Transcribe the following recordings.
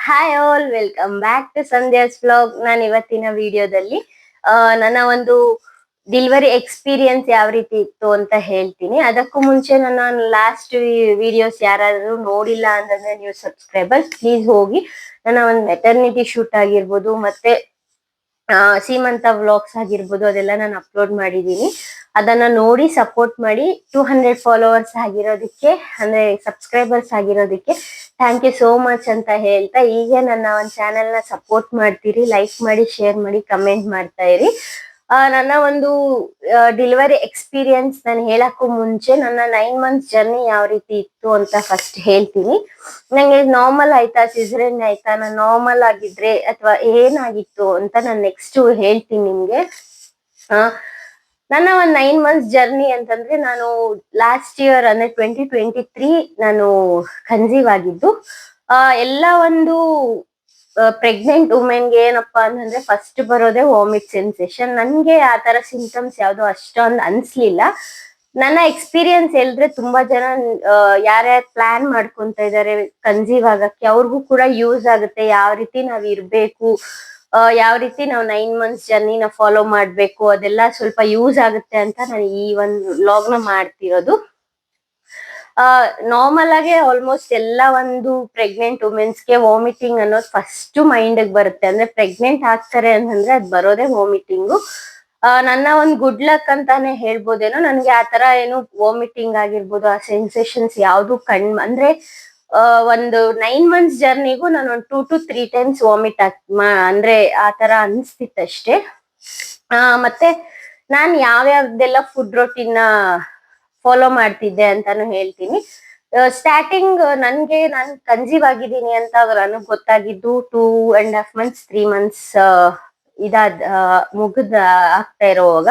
Hi all, welcome back to Sandhya's vlog. ನಾನು ಇವತ್ತಿನ ವಿಡಿಯೋದಲ್ಲಿ ನನ್ನ ಒಂದು ಡೆಲಿವರಿ ಎಕ್ಸ್ಪೀರಿಯನ್ಸ್ ಯಾವ ರೀತಿ ಇತ್ತು ಅಂತ ಹೇಳ್ತೀನಿ. ಅದಕ್ಕೂ ಮುಂಚೆ ನನ್ನ ಲಾಸ್ಟ್ ವಿಡಿಯೋಸ್ ಯಾರಾದ್ರೂ ನೋಡಿಲ್ಲ ಅಂತಂದ್ರೆ ನೀವು ಸಬ್ಸ್ಕ್ರೈಬರ್ಸ್ ಪ್ಲೀಸ್ ಹೋಗಿ ನನ್ನ ಒಂದು ಮೆಟರ್ನಿಟಿ ಶೂಟ್ ಆಗಿರ್ಬೋದು, ಮತ್ತೆ ಸೀಮಂತ ವ್ಲಾಗ್ಸ್ ಆಗಿರ್ಬೋದು, ಅದೆಲ್ಲ ನಾನು ಅಪ್ಲೋಡ್ ಮಾಡಿದೀನಿ. ಅದನ್ನ ನೋಡಿ ಸಪೋರ್ಟ್ ಮಾಡಿ. 200 ಫಾಲೋವರ್ಸ್ ಆಗಿರೋದಕ್ಕೆ, ಅಂದ್ರೆ ಸಬ್ಸ್ಕ್ರೈಬರ್ಸ್ ಆಗಿರೋದಕ್ಕೆ ಥ್ಯಾಂಕ್ ಯು ಸೋ ಮಚ್ ಅಂತ ಹೇಳ್ತಾ, ಹೀಗೆ ನನ್ನ ಒಂದು ಚಾನೆಲ್ ನ ಸಪೋರ್ಟ್ ಮಾಡ್ತೀರಿ, ಲೈಕ್ ಮಾಡಿ, ಶೇರ್ ಮಾಡಿ, ಕಮೆಂಟ್ ಮಾಡ್ತಾ ಇರಿ. ನನ್ನ ಒಂದು ಡೆಲಿವರಿ ಎಕ್ಸ್ಪೀರಿಯನ್ಸ್ ನಾನು ಹೇಳಕ್ಕೂ ಮುಂಚೆ ನನ್ನ 9 ಮಂತ್ಸ್ ಜರ್ನಿ ಯಾವ ರೀತಿ ಇತ್ತು ಅಂತ ಫಸ್ಟ್ ಹೇಳ್ತೀನಿ. ನಂಗೆ ನಾರ್ಮಲ್ ಆಯ್ತಾ, ಸಿಸೇರಿಯನ್ ಆಯ್ತಾ, ನಾನು ನಾರ್ಮಲ್ ಆಗಿದ್ರೆ ಅಥವಾ ಏನಾಗಿತ್ತು ಅಂತ ನಾನು ನೆಕ್ಸ್ಟ್ ಹೇಳ್ತೀನಿ ನಿಮ್ಗೆ. ನನ್ನ ಒಂದು 9 ಮಂತ್ಸ್ ಜರ್ನಿ ಅಂತಂದ್ರೆ, ನಾನು ಲಾಸ್ಟ್ ಇಯರ್ ಅಂದ್ರೆ 2023 ನಾನು ಕನ್ಸೀವ್ ಆಗಿದ್ದು. ಎಲ್ಲ ಒಂದು ಪ್ರೆಗ್ನೆಂಟ್ ವುಮೆನ್ಗೆ ಏನಪ್ಪಾ ಅಂತಂದ್ರೆ ಫಸ್ಟ್ ಬರೋದೇ ವಾಮಿಟ್ ಸೆನ್ಸೇಷನ್. ನನ್ಗೆ ಆ ತರ ಸಿಂಪ್ಟಮ್ಸ್ ಯಾವ್ದು ಅಷ್ಟೊಂದು ಅನ್ಸ್ಲಿಲ್ಲ. ನನ್ನ ಎಕ್ಸ್ಪೀರಿಯನ್ಸ್ ಹೇಳಿದ್ರೆ ತುಂಬಾ ಜನ ಯಾರ್ಯಾರು ಪ್ಲಾನ್ ಮಾಡ್ಕೊಂತ ಇದಾರೆ ಕನ್ಸೀವ್ ಆಗಕ್ಕೆ, ಅವ್ರಿಗೂ ಕೂಡ ಯೂಸ್ ಆಗುತ್ತೆ. ಯಾವ ರೀತಿ ನಾವ್ ಇರ್ಬೇಕು, ಯಾವ ರೀತಿ ನಾವು 9 ಮಂತ್ಸ್ ಜರ್ನಿನ ಫಾಲೋ ಮಾಡ್ಬೇಕು, ಅದೆಲ್ಲ ಸ್ವಲ್ಪ ಯೂಸ್ ಆಗುತ್ತೆ ಅಂತ ನಾನು ಈ ಒಂದು ವ್ಲಾಗ್ ನ ಮಾಡ್ತಿರೋದು. ನಾರ್ಮಲ್ ಆಗಿ ಆಲ್ಮೋಸ್ಟ್ ಎಲ್ಲ ಒಂದು ಪ್ರೆಗ್ನೆಂಟ್ ವುಮೆನ್ಸ್ಗೆ ವಾಮಿಟಿಂಗ್ ಅನ್ನೋದು ಫಸ್ಟ್ ಮೈಂಡ್ ಬರುತ್ತೆ. ಅಂದ್ರೆ ಪ್ರೆಗ್ನೆಂಟ್ ಆಗ್ತಾರೆ ಅಂತಂದ್ರೆ ಅದ್ ಬರೋದೇ ವಾಮಿಟಿಂಗು. ನನ್ನ ಒಂದು ಗುಡ್ ಲಕ್ ಅಂತಾನೆ ಹೇಳ್ಬೋದೇನೋ. ನನ್ಗೆ ಆತರ ಏನು ವಾಮಿಟಿಂಗ್ ಆಗಿರ್ಬೋದು, ಆ ಸೆನ್ಸೇಷನ್ಸ್ ಯಾವ್ದು ಅಂದ್ರೆ ಒಂದು 9 ಮಂತ್ಸ್ ಜರ್ನಿಗೂ ನಾನು ಒಂದು 2 to 3 ಟೈಮ್ಸ್ ವಾಮಿಟ್ ಅಂದ್ರೆ ಆತರ ಅನ್ಸ್ತಿತ್ತಷ್ಟೇ. ಮತ್ತೆ ನಾನ್ ಯಾವ್ಯಾವ್ದೆಲ್ಲ ಫುಡ್ ರೊಟೀನ್ ಫಾಲೋ ಮಾಡ್ತಿದ್ದೆ ಅಂತಾನು ಹೇಳ್ತೀನಿ. ಸ್ಟಾರ್ಟಿಂಗ್ ನಾನು ಕನ್ಸೀವ್ ಆಗಿದ್ದೀನಿ ಅಂತ ನನಗ್ ಗೊತ್ತಾಗಿದ್ದು 2.5 ಮಂತ್ಸ್ 3 ಮಂತ್ಸ್ ಮುಗಿದ ಆಗ್ತಾ ಇರೋವಾಗ,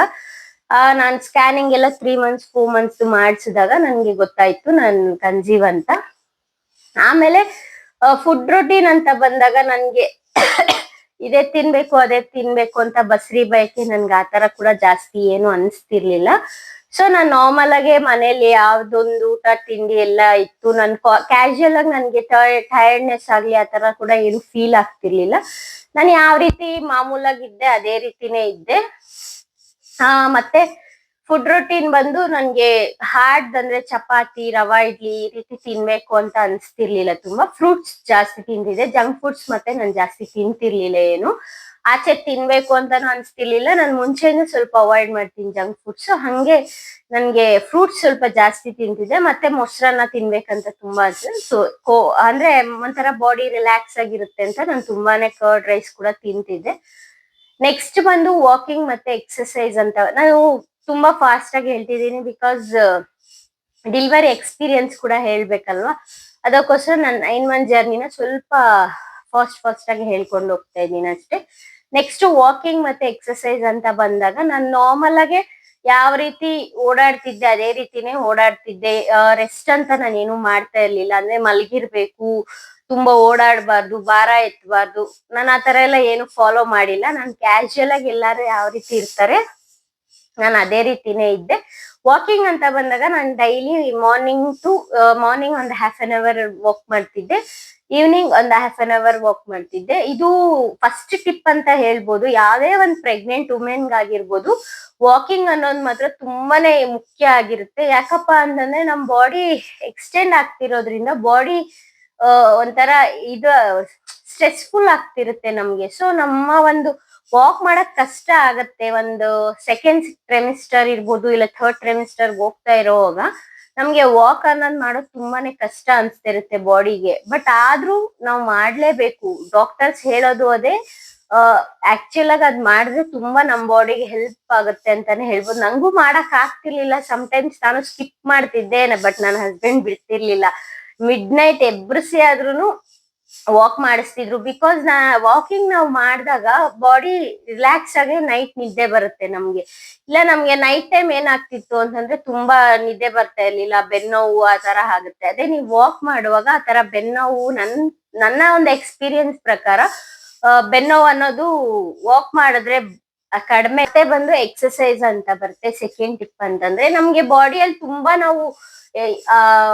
ನಾನ್ ಸ್ಕ್ಯಾನಿಂಗ್ ಎಲ್ಲ 3 ಮಂತ್ಸ್ 4 ಮಂತ್ಸ್ ಮಾಡಿಸಿದಾಗ ನನ್ಗೆ ಗೊತ್ತಾಯ್ತು ನಾನು ಕನ್ಸೀವ್ ಅಂತ. ಆಮೇಲೆ ಫುಡ್ ರೊಟೀನ್ ಅಂತ ಬಂದಾಗ ನನ್ಗೆ ಇದೇ ತಿನ್ಬೇಕು ಅದೇ ತಿನ್ಬೇಕು ಅಂತ ಬಸ್ರಿ ಬಯಕೆ ನನ್ಗೆ ಆತರ ಕೂಡ ಜಾಸ್ತಿ ಏನು ಅನ್ಸ್ತಿರ್ಲಿಲ್ಲ. ಸೊ ನಾನ್ ನಾರ್ಮಲ್ ಆಗಿ ಮನೇಲಿ ಯಾವ್ದೊಂದು ಊಟ ತಿಂಡಿ ಎಲ್ಲ ಇತ್ತು. ನನ್ ಕ್ಯಾಶುಯಲ್ ಆಗಿ ನನ್ಗೆ ಟೈರ್ಡ್ನೆಸ್ ಆಗ್ಲಿ ಆತರ ಕೂಡ ಏನು ಫೀಲ್ ಆಗ್ತಿರ್ಲಿಲ್ಲ. ನಾನು ಯಾವ ರೀತಿ ಮಾಮೂಲಾಗಿದ್ದೆ ಅದೇ ರೀತಿನೇ ಇದ್ದೆ. ಮತ್ತೆ ಫುಡ್ ರೊಟೀನ್ ಬಂದು ನನ್ಗೆ ಹಾರ್ಡ್ ಅಂದ್ರೆ ಚಪಾತಿ, ರವಾ ಇಡ್ಲಿ ಈ ರೀತಿ ತಿನ್ಬೇಕು ಅಂತ ಅನ್ಸ್ತಿರ್ಲಿಲ್ಲ. ತುಂಬಾ ಫ್ರೂಟ್ಸ್ ಜಾಸ್ತಿ ತಿಂತಿದ್ದೆ. ಜಂಕ್ ಫುಡ್ಸ್ ಮತ್ತೆ ನಾನು ಜಾಸ್ತಿ ತಿಂತಿರ್ಲಿಲ್ಲ. ಏನು ಆಚೆ ತಿನ್ಬೇಕು ಅಂತಾನು ಅನ್ಸ್ತಿರ್ಲಿಲ್ಲ. ನಾನು ಮುಂಚೆನೂ ಸ್ವಲ್ಪ ಅವಾಯ್ಡ್ ಮಾಡ್ತೀನಿ ಜಂಕ್ ಫುಡ್ಸ್. ಹಂಗೆ ನನ್ಗೆ ಫ್ರೂಟ್ಸ್ ಸ್ವಲ್ಪ ಜಾಸ್ತಿ ತಿಂತಿದ್ದೆ. ಮತ್ತೆ ಮೊಸರನ್ನ ತಿನ್ಬೇಕಂತ ತುಂಬಾ ಅಂದ್ರೆ ಒಂಥರ ಬಾಡಿ ರಿಲ್ಯಾಕ್ಸ್ ಆಗಿರುತ್ತೆ ಅಂತ ನಾನು ತುಂಬಾನೇ ಕರ್ಡ್ ರೈಸ್ ಕೂಡ ತಿಂತಿದ್ದೆ. ನೆಕ್ಸ್ಟ್ ಬಂದು ವಾಕಿಂಗ್ ಮತ್ತೆ ಎಕ್ಸರ್ಸೈಸ್ ಅಂತ ನಾನು ತುಂಬಾ ಫಾಸ್ಟ್ ಆಗಿ ಹೇಳ್ತಿದ್ದೀನಿ, ಬಿಕಾಸ್ ಡೆಲಿವರಿ ಎಕ್ಸ್ಪೀರಿಯನ್ಸ್ ಕೂಡ ಹೇಳ್ಬೇಕಲ್ವಾ. ಅದಕ್ಕೋಸ್ಕರ ನಾನು 9 ಮಂತ್ ಜರ್ನಿನ ಸ್ವಲ್ಪ ಫಾಸ್ಟ್ ಆಗಿ ಹೇಳ್ಕೊಂಡು ಹೋಗ್ತಾ ಇದ್ದೀನಿ ಅಷ್ಟೇ. ನೆಕ್ಸ್ಟ್ ವಾಕಿಂಗ್ ಮತ್ತೆ ಎಕ್ಸರ್ಸೈಸ್ ಅಂತ ಬಂದಾಗ ನಾನು ನಾರ್ಮಲ್ ಆಗಿ ಯಾವ ರೀತಿ ಓಡಾಡ್ತಿದ್ದೆ ಅದೇ ರೀತಿನೇ ಓಡಾಡ್ತಿದ್ದೆ. ರೆಸ್ಟ್ ಅಂತ ನಾನೇನು ಮಾಡ್ತಾ ಇರ್ಲಿಲ್ಲ. ಅಂದ್ರೆ ಮಲಗಿರ್ಬೇಕು, ತುಂಬಾ ಓಡಾಡ್ಬಾರ್ದು, ಭಾರ ಎತ್ತಬಾರ್ದು, ನಾನು ಆತರ ಎಲ್ಲ ಏನು ಫಾಲೋ ಮಾಡಿಲ್ಲ. ನಾನು ಕ್ಯಾಶುಯಲ್ ಆಗಿ ಎಲ್ಲಾರು ಯಾವ ರೀತಿ ಇರ್ತಾರೆ ನಾನು ಅದೇ ರೀತಿನೇ ಇದ್ದೆ. ವಾಕಿಂಗ್ ಅಂತ ಬಂದಾಗ ನಾನು ಡೈಲಿ ಮಾರ್ನಿಂಗ್ ಒಂದು ಹಾಫ್ ಅನ್ ಅವರ್ ವಾಕ್ ಮಾಡ್ತಿದ್ದೆ, ಈವ್ನಿಂಗ್ ಒಂದು ಹಾಫ್ ಅನ್ ಅವರ್ ವಾಕ್ ಮಾಡ್ತಿದ್ದೆ. ಇದು ಫಸ್ಟ್ ಟಿಪ್ ಅಂತ ಹೇಳ್ಬೋದು. ಯಾವ್ದೇ ಒಂದು ಪ್ರೆಗ್ನೆಂಟ್ ವುಮೆನ್ಗಾಗಿರ್ಬೋದು, ವಾಕಿಂಗ್ ಅನ್ನೋದು ಮಾತ್ರ ತುಂಬಾನೇ ಮುಖ್ಯ ಆಗಿರುತ್ತೆ. ಯಾಕಪ್ಪ ಅಂತಂದ್ರೆ ನಮ್ ಬಾಡಿ ಎಕ್ಸ್ಟೆಂಡ್ ಆಗ್ತಿರೋದ್ರಿಂದ ಬಾಡಿ ಒಂಥರ ಇದು ಸ್ಟ್ರೆಸ್ಫುಲ್ ಆಗ್ತಿರುತ್ತೆ ನಮ್ಗೆ. ಸೊ ನಮ್ಮ ಒಂದು ವಾಕ್ ಮಾಡಕ್ ಕಷ್ಟ ಆಗತ್ತೆ. ಒಂದು ಸೆಕೆಂಡ್ ಟ್ರೆಮಿಸ್ಟರ್ ಇರ್ಬೋದು, ಇಲ್ಲ ಥರ್ಡ್ ಟ್ರೆಮಿಸ್ಟರ್ ಹೋಗ್ತಾ ಇರೋವಾಗ ನಮ್ಗೆ ವಾಕ್ ಅನ್ನೋದು ಮಾಡೋದು ತುಂಬಾನೇ ಕಷ್ಟ ಅನ್ಸ್ತಿರುತ್ತೆ ಬಾಡಿಗೆ. ಬಟ್ ಆದ್ರೂ ನಾವು ಮಾಡ್ಲೇಬೇಕು. ಡಾಕ್ಟರ್ಸ್ ಹೇಳೋದು ಅದೇ. ಆಕ್ಚುಲ್ ಆಗಿ ಅದ್ ಮಾಡಿದ್ರೆ ತುಂಬಾ ನಮ್ ಬಾಡಿಗೆ ಹೆಲ್ಪ್ ಆಗುತ್ತೆ ಅಂತಾನೆ ಹೇಳ್ಬೋದು. ನಂಗೂ ಮಾಡಕ್ ಆಗ್ತಿರ್ಲಿಲ್ಲ. ಟೈಮ್ಸ್ ನಾನು ಸ್ಕಿಪ್ ಮಾಡ್ತಿದ್ದೆ, ಬಟ್ ನನ್ನ ಹಸ್ಬೆಂಡ್ ಬಿಡ್ತಿರ್ಲಿಲ್ಲ. ಮಿಡ್ ನೈಟ್ ಎಬ್ರಿಸಿ ಆದ್ರೂನು ವಾಕ್ ಮಾಡಿಸ್ತಿದ್ರು. ಬಿಕಾಸ್ ವಾಕಿಂಗ್ ನಾವು ಮಾಡಿದಾಗ ಬಾಡಿ ರಿಲ್ಯಾಕ್ಸ್ ಆಗಿ ನೈಟ್ ನಿದ್ದೆ ಬರುತ್ತೆ ನಮ್ಗೆ. ಇಲ್ಲ ನಮ್ಗೆ ನೈಟ್ ಟೈಮ್ ಏನಾಗ್ತಿತ್ತು ಅಂತಂದ್ರೆ ತುಂಬಾ ನಿದ್ದೆ ಬರ್ತಾ ಇರ್ಲಿಲ್ಲ, ಬೆನ್ನೋವು ಆ ತರ ಆಗುತ್ತೆ. ಅದೇ ನೀವು ವಾಕ್ ಮಾಡುವಾಗ ಆ ತರ ಬೆನ್ನೋವು ನನ್ನ ಒಂದು ಎಕ್ಸ್ಪೀರಿಯನ್ಸ್ ಪ್ರಕಾರ ಬೆನ್ನೋವು ಅನ್ನೋದು ವಾಕ್ ಮಾಡಿದ್ರೆ ಕಡಿಮೆ. ಮತ್ತೆ ಬಂದು ಎಕ್ಸರ್ಸೈಸ್ ಅಂತ ಬರುತ್ತೆ. ಸೆಕೆಂಡ್ ಟಿಪ್ ಅಂತಂದ್ರೆ ನಮ್ಗೆ ಬಾಡಿಯಲ್ಲಿ ತುಂಬಾ ನಾವು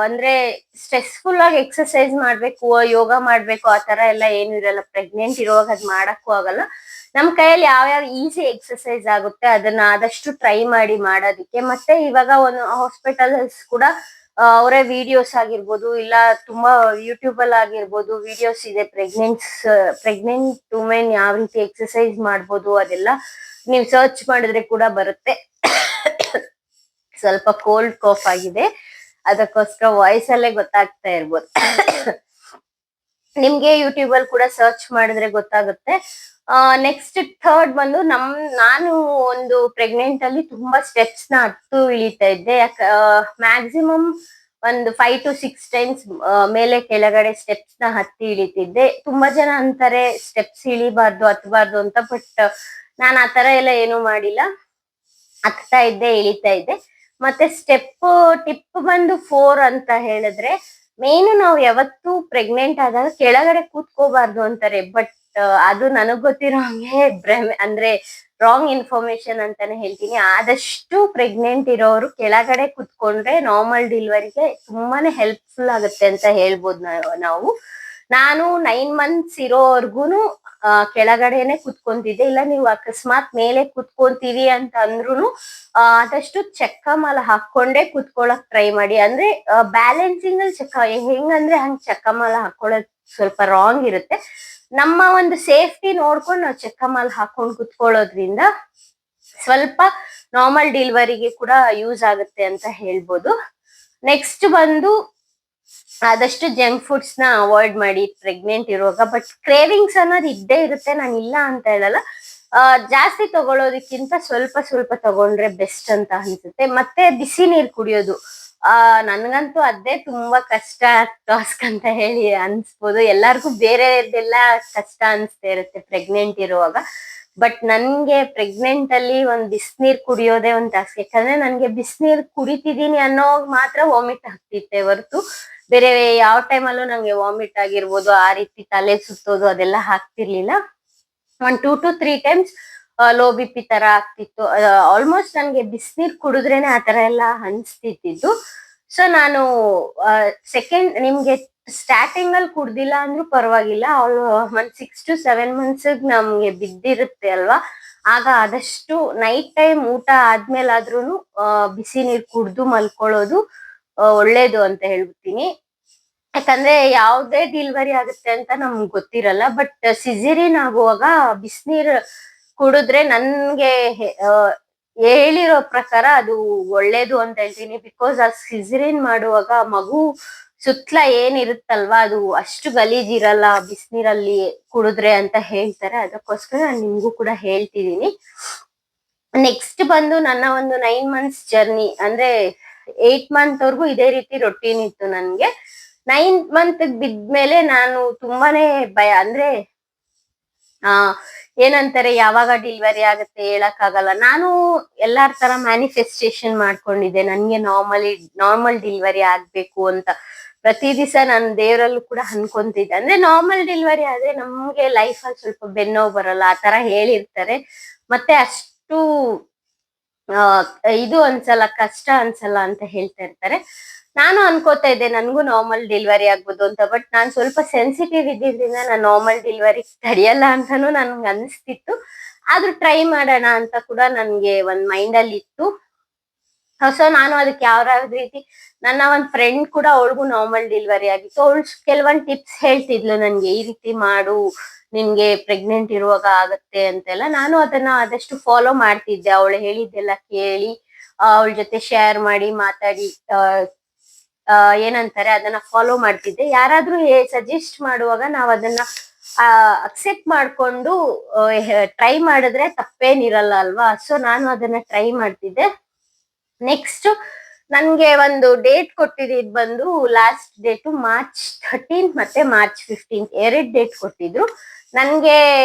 ಅಂದ್ರೆ ಸ್ಟ್ರೆಸ್ಫುಲ್ ಆಗಿ ಎಕ್ಸರ್ಸೈಸ್ ಮಾಡ್ಬೇಕು, ಯೋಗ ಮಾಡ್ಬೇಕು ಆ ತರ ಎಲ್ಲ ಏನು ಇರಲ್ಲ. ಪ್ರೆಗ್ನೆಂಟ್ ಇರುವಾಗ ಅದ್ ಮಾಡಕ್ಕೂ ಆಗಲ್ಲ. ನಮ್ ಕೈಯಲ್ಲಿ ಯಾವ್ಯಾವ ಈಸಿ ಎಕ್ಸರ್ಸೈಸ್ ಆಗುತ್ತೆ ಅದನ್ನ ಆದಷ್ಟು ಟ್ರೈ ಮಾಡಿ ಮಾಡೋದಕ್ಕೆ. ಮತ್ತೆ ಇವಾಗ ಒಂದು ಹಾಸ್ಪಿಟಲ್ಸ್ ಕೂಡ ಅವರೇ ವಿಡಿಯೋಸ್ ಆಗಿರ್ಬೋದು, ಇಲ್ಲ ತುಂಬಾ ಯೂಟ್ಯೂಬ್ ಅಲ್ಲಿ ಆಗಿರ್ಬೋದು ವಿಡಿಯೋಸ್ ಇದೆ. ಪ್ರೆಗ್ನೆಂಟ್ ವುಮೆನ್ ಯಾವ ರೀತಿ ಎಕ್ಸರ್ಸೈಸ್ ಮಾಡ್ಬೋದು ಅದೆಲ್ಲ ನೀವು ಸರ್ಚ್ ಮಾಡಿದ್ರೆ ಕೂಡ ಬರುತ್ತೆ. ಸ್ವಲ್ಪ ಕೋಲ್ಡ್ ಕಾಫ್ ಆಗಿದೆ, ಅದಕ್ಕೋಸ್ಕರ ವಾಯ್ಸ್ ಅಲ್ಲೇ ಗೊತ್ತಾಗ್ತಾ ಇರ್ಬೋದು. ನಿಮ್ಗೆ ಯೂಟ್ಯೂಬ್ ಅಲ್ಲಿ ಕೂಡ ಸರ್ಚ್ ಮಾಡಿದ್ರೆ ಗೊತ್ತಾಗುತ್ತೆ. ನೆಕ್ಸ್ಟ್ ಥರ್ಡ್ ಬಂದು ನಾನು ಒಂದು ಪ್ರೆಗ್ನೆಂಟ್ ಅಲ್ಲಿ ತುಂಬಾ ಸ್ಟೆಪ್ಸ್ ನ ಹತ್ತು ಇಳಿತಾ ಇದ್ದೆ. ಮ್ಯಾಕ್ಸಿಮಮ್ ಒಂದು 5 to 6 ಟೈಮ್ಸ್ ಮೇಲೆ ಕೆಳಗಡೆ ಸ್ಟೆಪ್ಸ್ ನ ಹತ್ತಿ ಇಳಿತಿದ್ದೆ. ತುಂಬಾ ಜನ ಅಂತಾರೆ ಸ್ಟೆಪ್ಸ್ ಇಳಿಬಾರ್ದು ಹತ್ಬಾರ್ದು ಅಂತ, ಬಟ್ ನಾನು ಆತರ ಎಲ್ಲ ಏನು ಮಾಡಿಲ್ಲ. ಹತ್ತಾ ಇದ್ದೆ, ಇಳಿತಾ ಇದ್ದೆ. ಮತ್ತೆ ಟಿಪ್ ಬಂದು 4 ಅಂತ ಹೇಳಿದ್ರೆ, ಮೇನ್ ನಾವು ಯಾವತ್ತು ಪ್ರೆಗ್ನೆಂಟ್ ಆದಾಗ ಕೆಳಗಡೆ ಕೂತ್ಕೋಬಾರ್ದು ಅಂತಾರೆ. ಬಟ್ ಅದು ನನಗ್ ಗೊತ್ತಿರೋ ಹಂಗೆ ಅಂದ್ರೆ ರಾಂಗ್ ಇನ್ಫಾರ್ಮೇಶನ್ ಅಂತಾನೆ ಹೇಳ್ತೀನಿ. ಆದಷ್ಟು ಪ್ರೆಗ್ನೆಂಟ್ ಇರೋರು ಕೆಳಗಡೆ ಕುತ್ಕೊಂಡ್ರೆ ನಾರ್ಮಲ್ ಡೆಲಿವರಿಗೆ ತುಂಬಾನೇ ಹೆಲ್ಪ್ಫುಲ್ ಆಗುತ್ತೆ ಅಂತ ಹೇಳ್ಬೋದು ನಾವು. ನಾನು 9 months ಇರೋವರ್ಗುನು ಕೆಳಗಡೆನೆ ಕುತ್ಕೊಂತಿದ್ದೆ. ಇಲ್ಲ ನೀವು ಅಕಸ್ಮಾತ್ ಮೇಲೆ ಕುತ್ಕೊಂತೀವಿ ಅಂತ ಅಂದ್ರುನು ಆದಷ್ಟು ಚಕ್ಕಮಾಲ ಹಾಕೊಂಡೇ ಕುತ್ಕೊಳಕ್ ಟ್ರೈ ಮಾಡಿ. ಅಂದ್ರೆ ಬ್ಯಾಲೆನ್ಸಿಂಗ್ ಅಲ್ಲಿ ಹೆಂಗಂದ್ರೆ ಹಂಗ್ ಚಕ್ಕಮಾಲ ಹಾಕೊಳ್ಳೋದು ಸ್ವಲ್ಪ ರಾಂಗ್ ಇರುತ್ತೆ. ನಮ್ಮ ಒಂದು ಸೇಫ್ಟಿ ನೋಡ್ಕೊಂಡು ನಾವು ಚಕ್ಕಮಾಲ ಹಾಕೊಂಡು ಕುತ್ಕೊಳ್ಳೋದ್ರಿಂದ ಸ್ವಲ್ಪ ನಾರ್ಮಲ್ ಡೆಲಿವರಿಗೆ ಕೂಡ ಯೂಸ್ ಆಗುತ್ತೆ ಅಂತ ಹೇಳ್ಬೋದು. ನೆಕ್ಸ್ಟ್ ಬಂದು ಆದಷ್ಟು ಜಂಕ್ ಫುಡ್ಸ್ ನ ಅವಾಯ್ಡ್ ಮಾಡಿ ಪ್ರೆಗ್ನೆಂಟ್ ಇರುವಾಗ. ಬಟ್ ಕ್ರೇವಿಂಗ್ಸ್ ಅನ್ನೋದು ಇದ್ದೇ ಇರುತ್ತೆ, ನಾನು ಇಲ್ಲ ಅಂತ ಹೇಳಲ್ಲ. ಜಾಸ್ತಿ ತಗೊಳ್ಳೋದಕ್ಕಿಂತ ಸ್ವಲ್ಪ ಸ್ವಲ್ಪ ತಗೊಂಡ್ರೆ ಬೆಸ್ಟ್ ಅಂತ ಅನ್ಸುತ್ತೆ. ಮತ್ತೆ ಬಿಸಿ ನೀರು ಕುಡಿಯೋದು, ನನ್ಗಂತೂ ಅದೇ ತುಂಬಾ ಕಷ್ಟ ಟಾಸ್ಕ್ ಅಂತ ಹೇಳಿ ಅನ್ಸ್ಬೋದು. ಎಲ್ಲಾರ್ಗು ಬೇರೆದೆಲ್ಲ ಕಷ್ಟ ಅನ್ಸ್ತಾ ಇರುತ್ತೆ ಪ್ರೆಗ್ನೆಂಟ್ ಇರುವಾಗ. ಬಟ್ ನನ್ಗೆ ಪ್ರೆಗ್ನೆಂಟ್ ಅಲ್ಲಿ ಒಂದ್ ಬಿಸಿನೀರ್ ಕುಡಿಯೋದೇ ಒಂದ್ ಟಾಸ್ಕ್. ಯಾಕಂದ್ರೆ ನನ್ಗೆ ಬಿಸಿನೀರ್ ಕುಡಿತಿದೀನಿ ಅನ್ನೋ ಮಾತ್ರ ವಾಮಿಟ್ ಆಗ್ತಿತ್ತೆ ಹೊರತು ಬೇರೆ ಯಾವ ಟೈಮಲ್ಲೂ ನಂಗೆ ವಾಮಿಟ್ ಆಗಿರ್ಬೋದು, ಆ ರೀತಿ ತಲೆ ಸುತ್ತೋದು ಅದೆಲ್ಲ ಆಗ್ತಿರ್ಲಿಲ್ಲ. 1 2 to 3 times ಲೋ BP ತರ ಆಗ್ತಿತ್ತು. ಆಲ್ಮೋಸ್ಟ್ ನನ್ಗೆ ಬಿಸಿನೀರ್ ಕುಡಿದ್ರೇನೆ ಆ ತರ ಎಲ್ಲ ಅನ್ಸ್ತಿದ್ದು. ಸೊ ನಾನು ನಿಮ್ಗೆ ಸ್ಟಾರ್ಟಿಂಗ್ ಅಲ್ಲಿ ಕುಡ್ದಿಲ್ಲ ಅಂದ್ರೂ ಪರವಾಗಿಲ್ಲ, ಅವಳು 6 to 7 months ನಮ್ಗೆ ಬಿದ್ದಿರುತ್ತೆ ಅಲ್ವಾ, ಆಗ ಆದಷ್ಟು ನೈಟ್ ಟೈಮ್ ಊಟ ಆದ್ಮೇಲಾದ್ರೂನು ಬಿಸಿ ನೀರ್ ಕುಡ್ದು ಮಲ್ಕೊಳ್ಳೋದು ಒಳ್ಳೇದು ಅಂತ ಹೇಳ್ಬಿಡ್ತೀನಿ. ಯಾಕಂದ್ರೆ ಯಾವ್ದೇ ಡೆಲಿವರಿ ಆಗುತ್ತೆ ಅಂತ ನಮ್ಗೆ ಗೊತ್ತಿರಲ್ಲ. ಬಟ್ ಸಿಸೇರಿಯನ್ ಆಗುವಾಗ ಬಿಸಿನೀರ್ ಕುಡಿದ್ರೆ ನನ್ಗೆ ಹೇಳಿರೋ ಪ್ರಕಾರ ಅದು ಒಳ್ಳೇದು ಅಂತ ಹೇಳ್ತೀನಿ. ಬಿಕಾಸ್ ಆ ಸಿಸೇರಿಯನ್ ಮಾಡುವಾಗ ಮಗು ಸುತ್ತಲ ಏನಿರುತ್ತಲ್ವಾ ಅದು ಅಷ್ಟು ಗಲೀಜ್ ಇರಲ್ಲ ಬಿಸಿನೀರಲ್ಲಿ ಕುಡಿದ್ರೆ ಅಂತ ಹೇಳ್ತಾರೆ. ಅದಕ್ಕೋಸ್ಕರ ನಾನು ನಿಮ್ಗೂ ಕೂಡ ಹೇಳ್ತಿದೀನಿ. ನೆಕ್ಸ್ಟ್ ಬಂದು ನನ್ನ ಒಂದು 9 months ಜರ್ನಿ, ಅಂದ್ರೆ 8 month ವರ್ಗು ಇದೇ ರೀತಿ ರೊಟೀನ್ ಇತ್ತು ನನ್ಗೆ. 9th month ಬಿದ್ಮೇಲೆ ನಾನು ತುಂಬಾನೇ ಭಯ, ಅಂದ್ರೆ ಏನಂತಾರೆ ಯಾವಾಗ ಡೆಲಿವರಿ ಆಗುತ್ತೆ ಹೇಳಕ್ ಆಗಲ್ಲ. ನಾನು ಎಲ್ಲಾರ ತರ ಮ್ಯಾನಿಫೆಸ್ಟೇಷನ್ ಮಾಡ್ಕೊಂಡಿದ್ದೆ ನನ್ಗೆ ನಾರ್ಮಲ್ ಡೆಲಿವರಿ ಆಗ್ಬೇಕು ಅಂತ. ಪ್ರತಿ ದಿವಸ ನಾನು ದೇವರಲ್ಲೂ ಕೂಡ ಅನ್ಕೊಂತಿದ್ದೆ. ಅಂದ್ರೆ ನಾರ್ಮಲ್ ಡೆಲಿವರಿ ಆದ್ರೆ ನಮ್ಗೆ ಲೈಫ್ ಅಲ್ಲಿ ಸ್ವಲ್ಪ ಬೆನ್ನೋವು ಬರಲ್ಲ ಆ ತರ ಹೇಳಿರ್ತಾರೆ. ಮತ್ತೆ ಅಷ್ಟು ಇದು ಅನ್ಸಲ್ಲ, ಕಷ್ಟ ಅನ್ಸಲ್ಲ ಅಂತ ಹೇಳ್ತಾ ಇರ್ತಾರೆ. ನಾನು ಅನ್ಕೋತಾ ಇದ್ದೆ ನನ್ಗೂ ನಾರ್ಮಲ್ ಡೆಲಿವರಿ ಆಗ್ಬೋದು ಅಂತ. ಬಟ್ ನಾನ್ ಸ್ವಲ್ಪ ಸೆನ್ಸಿಟಿವ್ ಇದ್ದಿದ್ರಿಂದ ನಾನು ನಾರ್ಮಲ್ ಡೆಲಿವರಿ ತಡೆಯಲ್ಲ ಅಂತಾನು ನನ್ಗೆ ಅನಿಸ್ತಿತ್ತು. ಆದ್ರೂ ಟ್ರೈ ಮಾಡೋಣ ಅಂತ ಕೂಡ ನನ್ಗೆ ಒಂದ್ ಮೈಂಡ್ ಅಲ್ಲಿ ಇತ್ತು. ಸೊ ನಾನು ಅದಕ್ಕೆ ಯಾವ್ದಾವ್ದು ರೀತಿ, ನನ್ನ ಒಂದ್ ಫ್ರೆಂಡ್ ಕೂಡ ಅವಳಿಗೂ ನಾರ್ಮಲ್ ಡೆಲಿವರಿ ಆಗಿತ್ತು. ಅವಳು ಕೆಲವೊಂದ್ ಟಿಪ್ಸ್ ಹೇಳ್ತಿದ್ಲು ನನ್ಗೆ, ಈ ರೀತಿ ಮಾಡು ನಿನ್ಗೆ ಪ್ರೆಗ್ನೆಂಟ್ ಇರುವಾಗ ಆಗತ್ತೆ ಅಂತೆಲ್ಲ. ನಾನು ಅದನ್ನ ಆದಷ್ಟು ಫಾಲೋ ಮಾಡ್ತಿದ್ದೆ. ಅವಳು ಹೇಳಿದ್ದೆಲ್ಲ ಕೇಳಿ ಅವಳ ಜೊತೆ ಶೇರ್ ಮಾಡಿ ಮಾತಾಡಿ ಏನಂತಾರೆ ಅದನ್ನ ಫಾಲೋ ಮಾಡ್ತಿದ್ದೆ. ಯಾರಾದ್ರೂ ಸಜೆಸ್ಟ್ ಮಾಡುವಾಗ ನಾವ್ ಅದನ್ನ ಅಕ್ಸೆಪ್ಟ್ ಮಾಡ್ಕೊಂಡು ಟ್ರೈ ಮಾಡಿದ್ರೆ ತಪ್ಪೇನಿರಲ್ಲ ಅಲ್ವಾ. ಸೊ ನಾನು ಅದನ್ನ ಟ್ರೈ ಮಾಡ್ತಿದ್ದೆ. ನೆಕ್ಸ್ಟ್ ನನ್ಗೆ ಒಂದು ಡೇಟ್ ಕೊಟ್ಟಿದ್ದು ಬಂದು ಲಾಸ್ಟ್ ಡೇಟು March 13th ಮತ್ತೆ March 15th 2 ಡೇಟ್ ಕೊಟ್ಟಿದ್ರು. ನನ್ಗೆ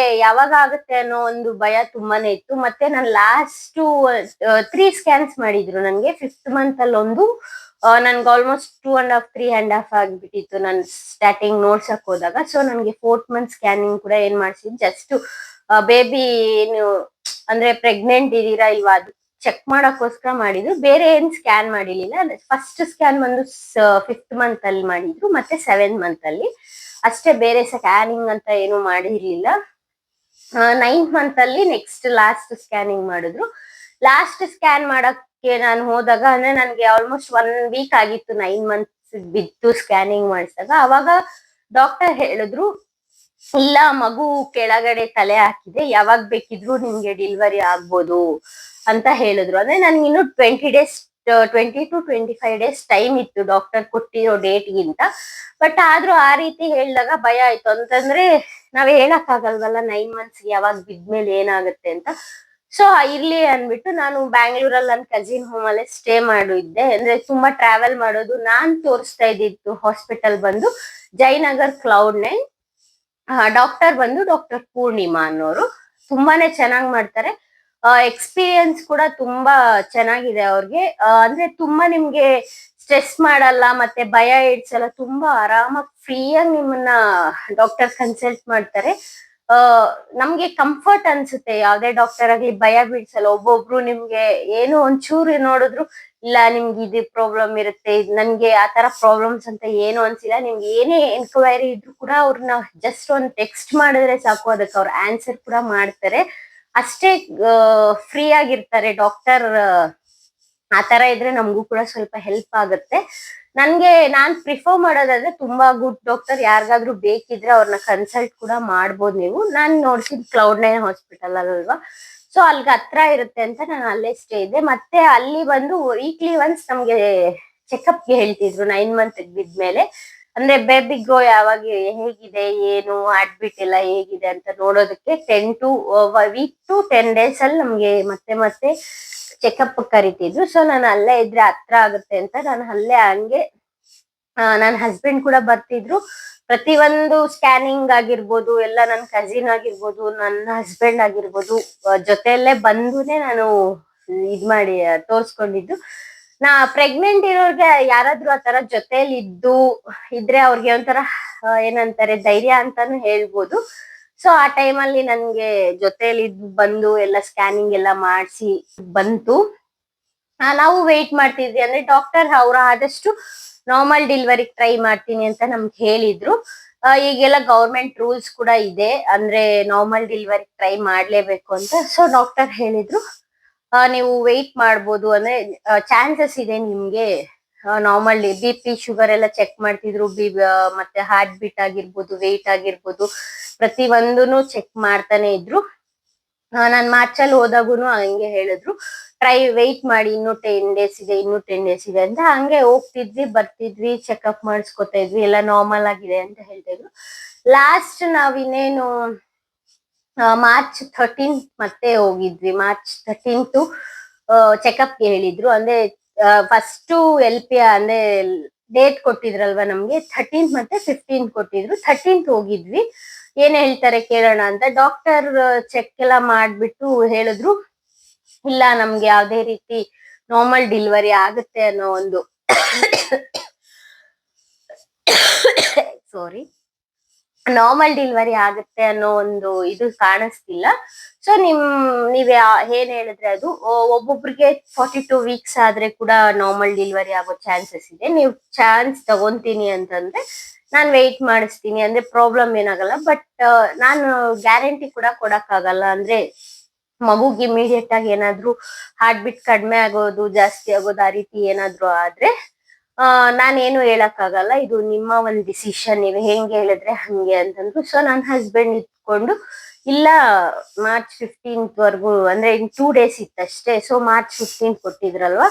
ಯಾವಾಗ ಆಗುತ್ತೆ ಅನ್ನೋ ಒಂದು ಭಯ ತುಂಬಾನೇ ಇತ್ತು. ಮತ್ತೆ ನಾನು ಲಾಸ್ಟ್ 3 ಸ್ಕ್ಯಾನ್ಸ್ ಮಾಡಿದ್ರು ನನ್ಗೆ. 5th month ಅಲ್ಲಿ ಒಂದು ನನ್ಗೆ ಆಲ್ಮೋಸ್ಟ್ 2.5 3.5 ಆಗ್ಬಿಟ್ಟಿತ್ತು ನಾನು ಸ್ಟಾರ್ಟಿಂಗ್ ನೋಡ್ಸಕ್ ಹೋದಾಗ. ಸೊ ನನ್ಗೆ 4th month ಸ್ಕ್ಯಾನಿಂಗ್ ಕೂಡ ಏನ್ ಮಾಡ್ಸಿದ್, ಜಸ್ಟ್ ಬೇಬಿ ಏನು ಅಂದ್ರೆ ಪ್ರೆಗ್ನೆಂಟ್ ಇದೀರಾ ಇಲ್ವಾ ಅದು ಚೆಕ್ ಮಾಡಕ್ಕೋಸ್ಕರ ಮಾಡಿದ್ರು. ಬೇರೆ ಏನ್ ಸ್ಕ್ಯಾನ್ ಮಾಡಿರ್ಲಿಲ್ಲ. ಫಸ್ಟ್ ಸ್ಕ್ಯಾನ್ ಬಂದು 5th ಮಂತ್ ಅಲ್ಲಿ ಮಾಡಿದ್ರು, ಮತ್ತೆ 7th ಮಂತ್ ಅಲ್ಲಿ ಅಷ್ಟೇ. ಬೇರೆ ಸ್ಕ್ಯಾನಿಂಗ್ ಅಂತ ಏನು ಮಾಡಿರ್ಲಿಲ್ಲ. 9th ಮಂತ್ ಅಲ್ಲಿ ನೆಕ್ಸ್ಟ್ ಲಾಸ್ಟ್ ಸ್ಕ್ಯಾನಿಂಗ್ ಮಾಡಿದ್ರು. ಲಾಸ್ಟ್ ಸ್ಕ್ಯಾನ್ ಮಾಡಕ್ಕೆ ನಾನು ಹೋದಾಗ ಅಂದ್ರೆ ನನ್ಗೆ ಆಲ್ಮೋಸ್ಟ್ 1 ವೀಕ್ ಆಗಿತ್ತು 9 ಮಂತ್ಸ್ ಬಿದ್ದು ಸ್ಕ್ಯಾನಿಂಗ್ ಮಾಡಿಸಿದಾಗ. ಅವಾಗ ಡಾಕ್ಟರ್ ಹೇಳಿದ್ರು, ಇಲ್ಲ ಮಗು ಕೆಳಗಡೆ ತಲೆ ಹಾಕಿದೆ, ಯಾವಾಗ ಬೇಕಿದ್ರು ನಿಮ್ಗೆ ಡೆಲಿವರಿ ಆಗ್ಬೋದು ಅಂತ ಹೇಳಿದ್ರು. ಅಂದ್ರೆ ನನ್ಗೆ ಇನ್ನು 20 to 25 ಡೇಸ್ ಟೈಮ್ ಇತ್ತು ಡಾಕ್ಟರ್ ಕೊಟ್ಟಿರೋ ಡೇಟ್ಗಿಂತ. ಬಟ್ ಆದ್ರೂ ಆ ರೀತಿ ಹೇಳಿದಾಗ ಭಯ ಆಯ್ತು. ಅಂತಂದ್ರೆ ನಾವ್ ಹೇಳಕ್ ಆಗಲ್ವಲ್ಲ 9 ಮಂತ್ಸ್ ಯಾವಾಗ ಬಿದ್ಮೇಲೆ ಏನಾಗುತ್ತೆ ಅಂತ. ಸೊ ಇರ್ಲಿ ಅನ್ಬಿಟ್ಟು ನಾನು ಬ್ಯಾಂಗ್ಳೂರಲ್ಲಿ ನನ್ನ ಕಸಿನ್ ಹೋಮ್ ಅಲ್ಲೇ ಸ್ಟೇ ಮಾಡಿದ್ದೆ. ಅಂದ್ರೆ ತುಂಬಾ ಟ್ರಾವೆಲ್ ಮಾಡೋದು. ನಾನ್ ತೋರಿಸ್ತಾ ಇದ್ದಿದ್ದು ಹಾಸ್ಪಿಟಲ್ ಬಂದು ಜಯನಗರ್ Cloud9. ಡಾಕ್ಟರ್ ಬಂದು ಡಾಕ್ಟರ್ ಪೂರ್ಣಿಮಾ ಅನ್ನೋರು. ತುಂಬಾನೇ ಚೆನ್ನಾಗ್ ಮಾಡ್ತಾರೆ. ಎಕ್ಸ್ಪೀರಿಯನ್ಸ್ ಕೂಡ ತುಂಬಾ ಚೆನ್ನಾಗಿದೆ ಅವ್ರಿಗೆ. ಅಂದ್ರೆ ತುಂಬಾ ನಿಮ್ಗೆ ಸ್ಟ್ರೆಸ್ ಮಾಡಲ್ಲ, ಮತ್ತೆ ಭಯ ಇಡ್ಸಲ್ಲ. ತುಂಬಾ ಆರಾಮಾಗಿ ಫ್ರೀಯಾಗಿ ನಿಮ್ಮನ್ನ ಡಾಕ್ಟರ್ ಕನ್ಸಲ್ಟ್ ಮಾಡ್ತಾರೆ. ನಮ್ಗೆ ಕಂಫರ್ಟ್ ಅನ್ಸುತ್ತೆ. ಯಾವ್ದೇ ಡಾಕ್ಟರ್ ಆಗ್ಲಿ ಭಯ ಬಿಡ್ಸಲ್ಲ. ಒಬ್ಬೊಬ್ರು ನಿಮ್ಗೆ ಏನು ಒಂಚೂರು ನೋಡಿದ್ರು, ಇಲ್ಲ ನಿಮ್ಗೆ ಇದು ಪ್ರಾಬ್ಲಮ್ ಇರುತ್ತೆ, ನನ್ಗೆ ಆತರ ಪ್ರಾಬ್ಲಮ್ಸ್ ಅಂತ ಏನು ಅನ್ಸಿಲ್ಲ. ನಿಮ್ಗೆ ಏನೇ ಎನ್ಕ್ವೈರಿ ಇದ್ರು ಕೂಡ ಅವ್ರನ್ನ ಜಸ್ಟ್ ಒಂದ್ ಟೆಕ್ಸ್ಟ್ ಮಾಡಿದ್ರೆ ಸಾಕು, ಅದಕ್ಕೆ ಅವ್ರ ಆನ್ಸರ್ ಕೂಡ ಮಾಡ್ತಾರೆ. ಅಷ್ಟೇ ಫ್ರೀ ಆಗಿರ್ತಾರೆ ಡಾಕ್ಟರ್. ಆತರ ಇದ್ರೆ ನಮಗೂ ಕೂಡ ಸ್ವಲ್ಪ ಹೆಲ್ಪ್ ಆಗುತ್ತೆ. ನಾನ್ ಪ್ರಿಫರ್ ಮಾಡೋದಾದ್ರೆ ತುಂಬಾ ಗುಡ್ ಡಾಕ್ಟರ್ ಯಾರಿಗಾದ್ರೂ ಬೇಕಿದ್ರೆ ಅವ್ರನ್ನ ಕನ್ಸಲ್ಟ್ ಕೂಡ ಮಾಡ್ಬೋದು ನೀವು. ನಾನ್ ನೋಡ್ಸಿದ್ Cloud9 ಹಾಸ್ಪಿಟಲ್ ಅಲ್ವಾ, ಸೊ ಅಲ್ಗೆ ಹತ್ರ ಇರುತ್ತೆ ಅಂತ ನಾನು ಅಲ್ಲೇ ಸ್ಟೇ ಇದ್ದೆ. ಮತ್ತೆ ಅಲ್ಲಿ ಬಂದು ವೀಕ್ಲಿ ಒನ್ಸ್ ನಮ್ಗೆ ಚೆಕಪ್ಗೆ ಹೇಳ್ತಿದ್ರು 9 ಮಂತ್ ಬಿದ್ಮೇಲೆ. ಅಂದ್ರೆ ಬೇಬಿಗೋ ಯಾವಾಗ ಹೇಗಿದೆ ಏನು ಅಡ್ಮಿಟ್ ಎಲ್ಲ ಹೇಗಿದೆ ಅಂತ ನೋಡೋದಕ್ಕೆ 10 ಡೇಸ್ ಅಲ್ಲಿ ನಮ್ಗೆ ಮತ್ತೆ ಚೆಕಪ್ ಕರಿತಿದ್ರು. ಸೊ ನಾನು ಅಲ್ಲೇ ಇದ್ರೆ ಹತ್ರ ಆಗುತ್ತೆ ಅಂತ ನಾನು ಅಲ್ಲೇ ಹಂಗೆ ನನ್ನ ಹಸ್ಬೆಂಡ್ ಕೂಡ ಬರ್ತಿದ್ರು. ಪ್ರತಿಯೊಂದು ಸ್ಕ್ಯಾನಿಂಗ್ ಆಗಿರ್ಬೋದು, ಎಲ್ಲ ನನ್ನ ಕಸಿನ್ ಆಗಿರ್ಬೋದು, ನನ್ನ ಹಸ್ಬೆಂಡ್ ಆಗಿರ್ಬೋದು, ಜೊತೆಯಲ್ಲೇ ಬಂದುನೆ ನಾನು ಇದ್ ಮಾಡಿ ತೋರ್ಸ್ಕೊಂಡಿದ್ದು. ಪ್ರೆಗ್ನೆಂಟ್ ಇರೋರ್ಗೆ ಯಾರಾದ್ರೂ ಆತರ ಜೊತೆಲಿ ಇದ್ರೆ ಅವ್ರಿಗೆ ಒಂಥರ ಏನಂತಾರೆ ಧೈರ್ಯ ಅಂತಾನು ಹೇಳ್ಬೋದು. ಸೊ ಆ ಟೈಮಲ್ಲಿ ನನ್ಗೆ ಜೊತೆಲಿ ಬಂದು ಎಲ್ಲ ಸ್ಕ್ಯಾನಿಂಗ್ ಎಲ್ಲ ಮಾಡಿಸಿ ಬಂತು. ನಾವು ವೇಟ್ ಮಾಡ್ತಿದ್ವಿ. ಅಂದ್ರೆ ಡಾಕ್ಟರ್ ಅವ್ರ ಆದಷ್ಟು ನಾರ್ಮಲ್ ಡೆಲಿವರಿ ಟ್ರೈ ಮಾಡ್ತೀನಿ ಅಂತ ನಮ್ಗೆ ಹೇಳಿದ್ರು. ಈಗೆಲ್ಲ ಗೌರ್ಮೆಂಟ್ ರೂಲ್ಸ್ ಕೂಡ ಇದೆ, ಅಂದ್ರೆ ನಾರ್ಮಲ್ ಡೆಲಿವರಿ ಟ್ರೈ ಮಾಡ್ಲೇಬೇಕು ಅಂತ. ಸೊ ಡಾಕ್ಟರ್ ಹೇಳಿದ್ರು, ನೀವು ವೆಯ್ಟ್ ಮಾಡ್ಬೋದು, ಅಂದ್ರೆ ಚಾನ್ಸಸ್ ಇದೆ ನಿಮ್ಗೆ. ನಾರ್ಮಲ್ BP ಶುಗರ್ ಎಲ್ಲ ಚೆಕ್ ಮಾಡ್ತಿದ್ರು, ಮತ್ತೆ ಹಾರ್ಟ್ ಬೀಟ್ ಆಗಿರ್ಬೋದು, ವೆಯ್ಟ್ ಆಗಿರ್ಬೋದು, ಪ್ರತಿ ಒಂದೂನು ಚೆಕ್ ಮಾಡ್ತಾನೆ ಇದ್ರು. ನಾನ್ ಮಾರ್ಚಲ್ಲಿ ಹೋದಾಗುನು ಹಂಗೆ ಹೇಳಿದ್ರು, ವೆಯ್ಟ್ ಮಾಡಿ, ಇನ್ನು 10 ಡೇಸ್ ಇದೆ, ಇನ್ನು 10 ಡೇಸ್ ಇದೆ ಅಂತ. ಹಂಗೆ ಹೋಗ್ತಿದ್ವಿ ಬರ್ತಿದ್ವಿ, ಚೆಕ್ಅಪ್ ಮಾಡಿಸ್ಕೊತಾ ಇದ್ವಿ, ಎಲ್ಲ ನಾರ್ಮಲ್ ಆಗಿದೆ ಅಂತ ಹೇಳ್ತಾ ಇದ್ರು. ಲಾಸ್ಟ್ ನಾವ್ ಇನ್ನೇನು ಮಾರ್ಚ್ 13 ಮತ್ತೆ ಹೋಗಿದ್ವಿ. ಮಾರ್ಚ್ 13 ಚೆಕಪ್ಗೆ ಹೇಳಿದ್ರು. ಅಂದ್ರೆ ಫಸ್ಟ್ LP ಅಂದ್ರೆ ಡೇಟ್ ಕೊಟ್ಟಿದ್ರಲ್ವಾ ನಮ್ಗೆ, 13 ಮತ್ತೆ 15 ಕೊಟ್ಟಿದ್ರು. 13 ಹೋಗಿದ್ವಿ. ಏನ್ ಹೇಳ್ತಾರೆ ಕೇಳೋಣ ಅಂತ. ಡಾಕ್ಟರ್ ಚೆಕ್ ಎಲ್ಲ ಮಾಡ್ಬಿಟ್ಟು ಹೇಳಿದ್ರು, ಇಲ್ಲ ನಮ್ಗೆ ಯಾವ್ದೇ ರೀತಿ ನಾರ್ಮಲ್ ಡೆಲಿವರಿ ಆಗುತ್ತೆ ಅನ್ನೋ ಒಂದು ಸಾರಿ ನಾರ್ಮಲ್ ಡೆಲಿವರಿ ಆಗುತ್ತೆ ಅನ್ನೋ ಒಂದು ಇದು ಕಾಣಿಸ್ತಿಲ್ಲ. ಸೊ ನೀವ್ ಏನ್ ಹೇಳಿದ್ರೆ ಅದು ಒಬ್ಬೊಬ್ರಿಗೆ 42 ವೀಕ್ಸ್ ಆದ್ರೆ ಕೂಡ ನಾರ್ಮಲ್ ಡೆಲಿವರಿ ಆಗೋ ಚಾನ್ಸಸ್ ಇದೆ. ನೀವು ಚಾನ್ಸ್ ತಗೊಂತೀನಿ ಅಂತಂದ್ರೆ ನಾನ್ ವೆಯ್ಟ್ ಮಾಡಿಸ್ತೀನಿ, ಅಂದ್ರೆ ಪ್ರಾಬ್ಲಮ್ ಏನಾಗಲ್ಲ. ಬಟ್ ನಾನು ಗ್ಯಾರಂಟಿ ಕೂಡ ಕೊಡಕ್ ಆಗಲ್ಲ. ಅಂದ್ರೆ ಮಗುಗೆ ಇಮಿಡಿಯೇಟ್ ಆಗಿ ಏನಾದ್ರು ಹಾರ್ಟ್ ಬೀಟ್ ಕಡಿಮೆ ಆಗೋದು, ಜಾಸ್ತಿ ಆಗೋದು, ಆ ರೀತಿ ಏನಾದ್ರು ಆದ್ರೆ ನಾನೇನು ಹೇಳಕ್ ಆಗಲ್ಲ. ಇದು ನಿಮ್ಮ ಒಂದ್ ಡಿಸಿಷನ್, ನೀವು ಹೆಂಗೆ ಹೇಳಿದ್ರೆ ಹಂಗೆ ಅಂತಂದ್ರು. ಸೊ ನನ್ನ ಹಸ್ಬೆಂಡ್ ಇಟ್ಕೊಂಡು, ಇಲ್ಲ ಮಾರ್ಚ್ 15th ವರ್ಗು, ಅಂದ್ರೆ ಇನ್ 2 ಡೇಸ್ ಇತ್ತಷ್ಟೇ. ಸೊ ಮಾರ್ಚ್ 15 ಕೊಟ್ಟಿದ್ರಲ್ವಾ,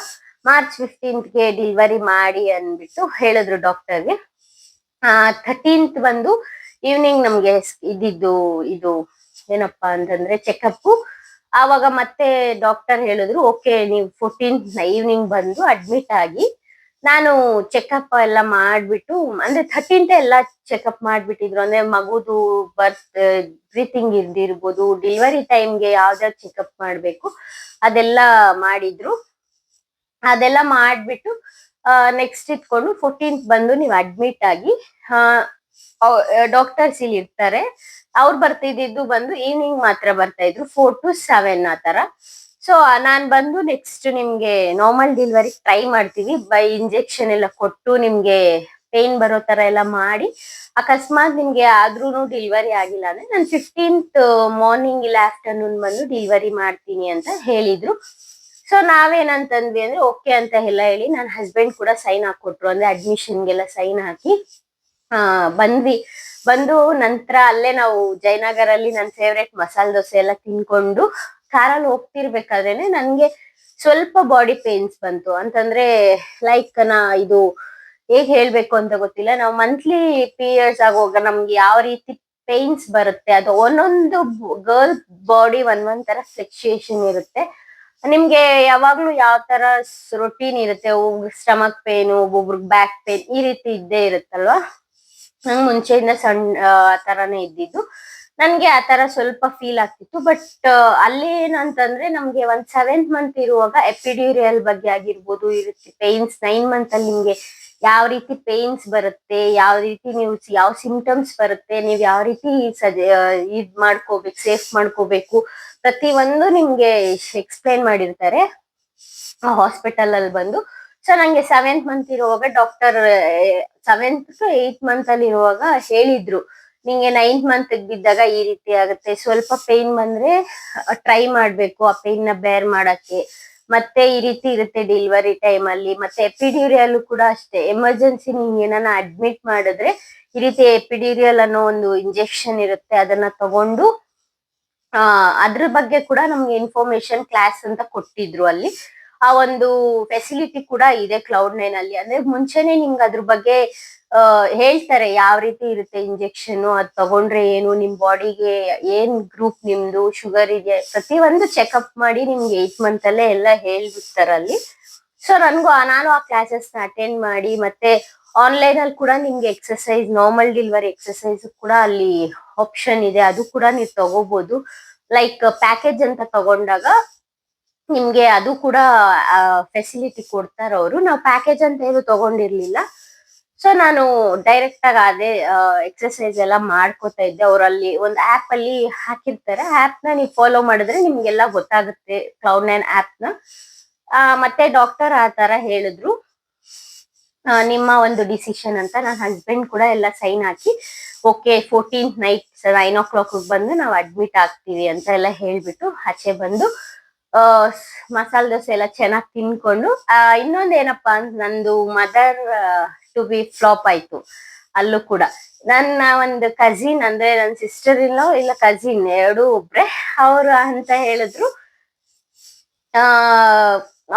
ಮಾರ್ಚ್ 15ಗೆ ಡೆಲಿವರಿ ಮಾಡಿ ಅನ್ಬಿಟ್ಟು ಹೇಳಿದ್ರು ಡಾಕ್ಟರ್ಗೆ. 13th ಬಂದು ಈವ್ನಿಂಗ್ ನಮ್ಗೆ ಇದು ಏನಪ್ಪಾ ಅಂತಂದ್ರೆ ಚೆಕಪ್. ಆವಾಗ ಮತ್ತೆ ಡಾಕ್ಟರ್ ಹೇಳಿದ್ರು, ಓಕೆ ನೀವು 14th ಈವ್ನಿಂಗ್ ಬಂದು ಅಡ್ಮಿಟ್ ಆಗಿ, ನಾನು ಚೆಕಪ್ ಎಲ್ಲ ಮಾಡ್ಬಿಟ್ಟು, ಅಂದ್ರೆ 13th ಎಲ್ಲ ಚೆಕಪ್ ಮಾಡ್ಬಿಟ್ಟಿದ್ರು. ಅಂದ್ರೆ ಮಗುದು ಬ್ರೀತಿಂಗ್ ಇರ್ಬೋದು, ಡೆಲಿವರಿ ಟೈಮ್ಗೆ ಯಾವ್ದಾವ್ ಚೆಕಪ್ ಮಾಡ್ಬೇಕು ಅದೆಲ್ಲ ಮಾಡಿದ್ರು. ಅದೆಲ್ಲ ಮಾಡ್ಬಿಟ್ಟು ನೆಕ್ಸ್ಟ್ ಇಟ್ಕೊಂಡು 14th ಬಂದು ನೀವು ಅಡ್ಮಿಟ್ ಆಗಿ ಡಾಕ್ಟರ್ಸ್ ಇಲ್ಲಿ ಇರ್ತಾರೆ. ಅವ್ರು ಬರ್ತಿದ್ದು ಬಂದು ಈವ್ನಿಂಗ್ ಮಾತ್ರ ಬರ್ತಾ ಇದ್ರು, 4 to 7 ಆ ತರ. ಸೊ ನಾನ್ ಬಂದು ನೆಕ್ಸ್ಟ್ ನಿಮ್ಗೆ ನಾರ್ಮಲ್ ಡೆಲಿವರಿ ಟ್ರೈ ಮಾಡ್ತೀವಿ, ಬೈ ಇಂಜೆಕ್ಷನ್ ಎಲ್ಲ ಕೊಟ್ಟು ನಿಮ್ಗೆ ಪೇನ್ ಬರೋ ತರ ಎಲ್ಲ ಮಾಡಿ, ಅಕಸ್ಮಾತ್ ನಿಮ್ಗೆ ಆದ್ರೂನು ಡೆಲಿವರಿ ಆಗಿಲ್ಲ ಅಂದ್ರೆ ನಾನು 15th ಮಾರ್ನಿಂಗ್ ಇಲ್ಲ ಆಫ್ಟರ್ನೂನ್ ಬಂದು ಡೆಲಿವರಿ ಮಾಡ್ತೀನಿ ಅಂತ ಹೇಳಿದ್ರು. ಸೊ ನಾವೇನಂತಂದ್ವಿ ಅಂದ್ರೆ ಓಕೆ ಅಂತ ಎಲ್ಲ ಹೇಳಿ ನನ್ನ ಹಸ್ಬೆಂಡ್ ಕೂಡ ಸೈನ್ ಹಾಕೊಟ್ರು, ಅಂದ್ರೆ ಅಡ್ಮಿಷನ್ಗೆಲ್ಲ ಸೈನ್ ಹಾಕಿ ಬಂದ್ವಿ. ಬಂದು ನಂತರ ಅಲ್ಲೇ ನಾವು ಜಯನಗರಲ್ಲಿ ನನ್ನ ಫೇವ್ರೆಟ್ ಮಸಾಲೆ ದೋಸೆ ಎಲ್ಲ ತಿನ್ಕೊಂಡು ಕಾರಲ್ಲಿ ಹೋಗ್ತಿರ್ಬೇಕಾದ್ರೇನೆ ನನ್ಗೆ ಸ್ವಲ್ಪ ಬಾಡಿ ಪೇನ್ಸ್ ಬಂತು. ಅಂತಂದ್ರೆ ಲೈಕ್ ಇದು ಹೇಗ್ ಹೇಳ್ಬೇಕು ಅಂತ ಗೊತ್ತಿಲ್ಲ, ನಾವು ಮಂತ್ಲಿ ಪೀರಿಯಡ್ಸ್ ಆಗುವಾಗ ನಮ್ಗೆ ಯಾವ ರೀತಿ ಪೇನ್ಸ್ ಬರುತ್ತೆ, ಅದು ಒಂದೊಂದು ಗರ್ಲ್ ಬಾಡಿ ಒಂದೊಂದ್ ತರ ಫ್ಲೆಕ್ಚುಯೇಷನ್ ಇರುತ್ತೆ. ನಿಮ್ಗೆ ಯಾವಾಗ್ಲೂ ಯಾವ ತರ ರೊಟೀನ್ ಇರುತ್ತೆ, ಸ್ಟಮಕ್ ಪೇನ್, ಒಬ್ಬೊಬ್ರಿಗೆ ಬ್ಯಾಕ್ ಪೇನ್, ಈ ರೀತಿ ಇದ್ದೇ ಇರುತ್ತಲ್ವಾ. ನಂಗೆ ಮುಂಚೆಯಿಂದ ಆ ತರಾನೇ ಇದ್ದಿದ್ದು, ನನ್ಗೆ ಆ ತರ ಸ್ವಲ್ಪ ಫೀಲ್ ಆಗ್ತಿತ್ತು. ಬಟ್ ಅಲ್ಲಿ ಏನಂತಂದ್ರೆ ನಮ್ಗೆ ಒಂದ್ 7th ಮಂತ್ ಇರುವಾಗ ಎಪಿಡ್ಯೂರಿಯಲ್ ಬಗ್ಗೆ ಆಗಿರ್ಬೋದು, ಈ ರೀತಿ ಪೇನ್ಸ್ 9 ಮಂತ್ ಅಲ್ಲಿ ನಿಮ್ಗೆ ಯಾವ ರೀತಿ ಪೇನ್ಸ್ ಬರುತ್ತೆ, ಯಾವ ರೀತಿ ನೀವು ಯಾವ ಸಿಂಪ್ಟಮ್ಸ್ ಬರುತ್ತೆ, ನೀವ್ ಯಾವ ರೀತಿ ಇದ್ ಮಾಡ್ಕೋಬೇಕು, ಸೇಫ್ ಮಾಡ್ಕೋಬೇಕು, ಪ್ರತಿ ಒಂದು ನಿಮ್ಗೆ ಎಕ್ಸ್ಪ್ಲೈನ್ ಮಾಡಿರ್ತಾರೆ ಆ ಹಾಸ್ಪಿಟಲ್ ಅಲ್ಲಿ ಬಂದು. ಸೊ ನಂಗೆ 7th ಮಂತ್ ಇರುವಾಗ doctor 7th to 8th month ಅಲ್ಲಿ ಇರುವಾಗ ಹೇಳಿದ್ರು, ನಿಂಗೆ 9th ಮಂತ್ ಬಿದ್ದಾಗ ಈ ರೀತಿ ಆಗುತ್ತೆ, ಸ್ವಲ್ಪ ಪೇನ್ ಬಂದ್ರೆ ಟ್ರೈ ಮಾಡ್ಬೇಕು ಆ ಪೇನ್ ನ ಬೇರ್ ಮಾಡಕ್ಕೆ, ಮತ್ತೆ ಈ ರೀತಿ ಇರುತ್ತೆ ಡೆಲಿವರಿ ಟೈಮ್ ಅಲ್ಲಿ, ಮತ್ತೆ ಎಪಿಡ್ಯೂರಿಯಲ್ ಕೂಡ ಅಷ್ಟೇ, ಎಮರ್ಜೆನ್ಸಿ ನಿಂಗೆ ಏನಾನ ಅಡ್ಮಿಟ್ ಮಾಡಿದ್ರೆ ಈ ರೀತಿ ಎಪಿಡ್ಯೂರಿಯಲ್ ಅನ್ನೋ ಒಂದು ಇಂಜೆಕ್ಷನ್ ಇರುತ್ತೆ, ಅದನ್ನ ತಗೊಂಡು ಅದ್ರ ಬಗ್ಗೆ ಕೂಡ ನಮ್ಗೆ ಇನ್ಫಾರ್ಮೇಶನ್ ಕ್ಲಾಸ್ ಅಂತ ಕೊಟ್ಟಿದ್ರು ಅಲ್ಲಿ. ಆ ಒಂದು ಫೆಸಿಲಿಟಿ ಕೂಡ ಇದೆ Cloud9 ಅಲ್ಲಿ. ಅಂದ್ರೆ ಮುಂಚೆನೆ ನಿಮ್ಗೆ ಅದ್ರ ಬಗ್ಗೆ ಹೇಳ್ತಾರೆ ಯಾವ ರೀತಿ ಇರುತ್ತೆ ಇಂಜೆಕ್ಷನ್, ಅದ್ ತಗೊಂಡ್ರೆ ಏನು, ನಿಮ್ ಬಾಡಿಗೆ ಏನ್ ಗ್ರೂಪ್, ನಿಮ್ದು ಶುಗರ್ ಇದೆ, ಪ್ರತಿ ಒಂದು ಚೆಕ್ಅಪ್ ಮಾಡಿ ನಿಮ್ಗೆ 8th ಮಂತ್ ಅಲ್ಲೇ ಎಲ್ಲ ಹೇಳ್ಬಿಡ್ತಾರ ಅಲ್ಲಿ. ಸೊ ನಾನು ಆ ಕ್ಲಾಸಸ್ ಅಟೆಂಡ್ ಮಾಡಿ, ಮತ್ತೆ ಆನ್ಲೈನ್ ಅಲ್ಲಿ ಕೂಡ ನಿಮ್ಗೆ ಎಕ್ಸರ್ಸೈಸ್, ನಾರ್ಮಲ್ ಡೆಲಿವರಿ ಎಕ್ಸರ್ಸೈಸ್ ಕೂಡ ಅಲ್ಲಿ ಆಪ್ಷನ್ ಇದೆ, ಅದು ಕೂಡ ನೀವು ತಗೋಬಹುದು. ಲೈಕ್ ಪ್ಯಾಕೇಜ್ ಅಂತ ತಗೊಂಡಾಗ ನಿಮ್ಗೆ ಅದು ಕೂಡ ಫೆಸಿಲಿಟಿ ಕೊಡ್ತಾರ ಅವರು. ನಾವು ಪ್ಯಾಕೇಜ್ ಅಂತ ಏನು ತಗೊಂಡಿರ್ಲಿಲ್ಲ. ಸೊ ನಾನು ಡೈರೆಕ್ಟ್ ಆಗಿ ಅದೇ ಎಕ್ಸರ್ಸೈಸ್ ಎಲ್ಲ ಮಾಡ್ಕೋತಾ ಇದ್ದೆ. ಅವರಲ್ಲಿ ಒಂದು ಆಪ್ ಅಲ್ಲಿ ಹಾಕಿರ್ತಾರೆ, ಆಪ್ ನ ನೀವು ಫಾಲೋ ಮಾಡಿದ್ರೆ ನಿಮ್ಗೆಲ್ಲ ಗೊತ್ತಾಗುತ್ತೆ Cloud9 ಆಪ್ ನ. ಮತ್ತೆ ಡಾಕ್ಟರ್ ಆ ತರ ಹೇಳಿದ್ರು, ನಿಮ್ಮ ಒಂದು ಡಿಸಿಷನ್ ಅಂತ. ನನ್ನ ಹಸ್ಬೆಂಡ್ ಕೂಡ ಎಲ್ಲ ಸೈನ್ ಹಾಕಿ ಓಕೆ 14th ನೈಟ್ 9 o'clock ಬಂದು ನಾವು ಅಡ್ಮಿಟ್ ಆಗ್ತೀವಿ ಅಂತ ಎಲ್ಲ ಹೇಳ್ಬಿಟ್ಟು ಆಚೆ ಬಂದು ಮಸಾಲೆ ದೋಸೆ ಎಲ್ಲ ಚೆನ್ನಾಗಿ ತಿನ್ಕೊಂಡು, ಇನ್ನೊಂದ್ ಏನಪ್ಪಾ ಅಂತ, ನಂದು ಮದರ್ ಟು ಬಿ ಫ್ಲಾಪ್ ಆಯ್ತು ಅಲ್ಲೂ ಕೂಡ. ನನ್ನ ಒಂದು ಕಸಿನ್, ಅಂದ್ರೆ ನನ್ನ ಸಿಸ್ಟರ್ ಇಲ್ಲ ಕಸಿನ್, ಎರಡು ಒಬ್ರೆ ಅವ್ರು ಅಂತ ಹೇಳಿದ್ರು.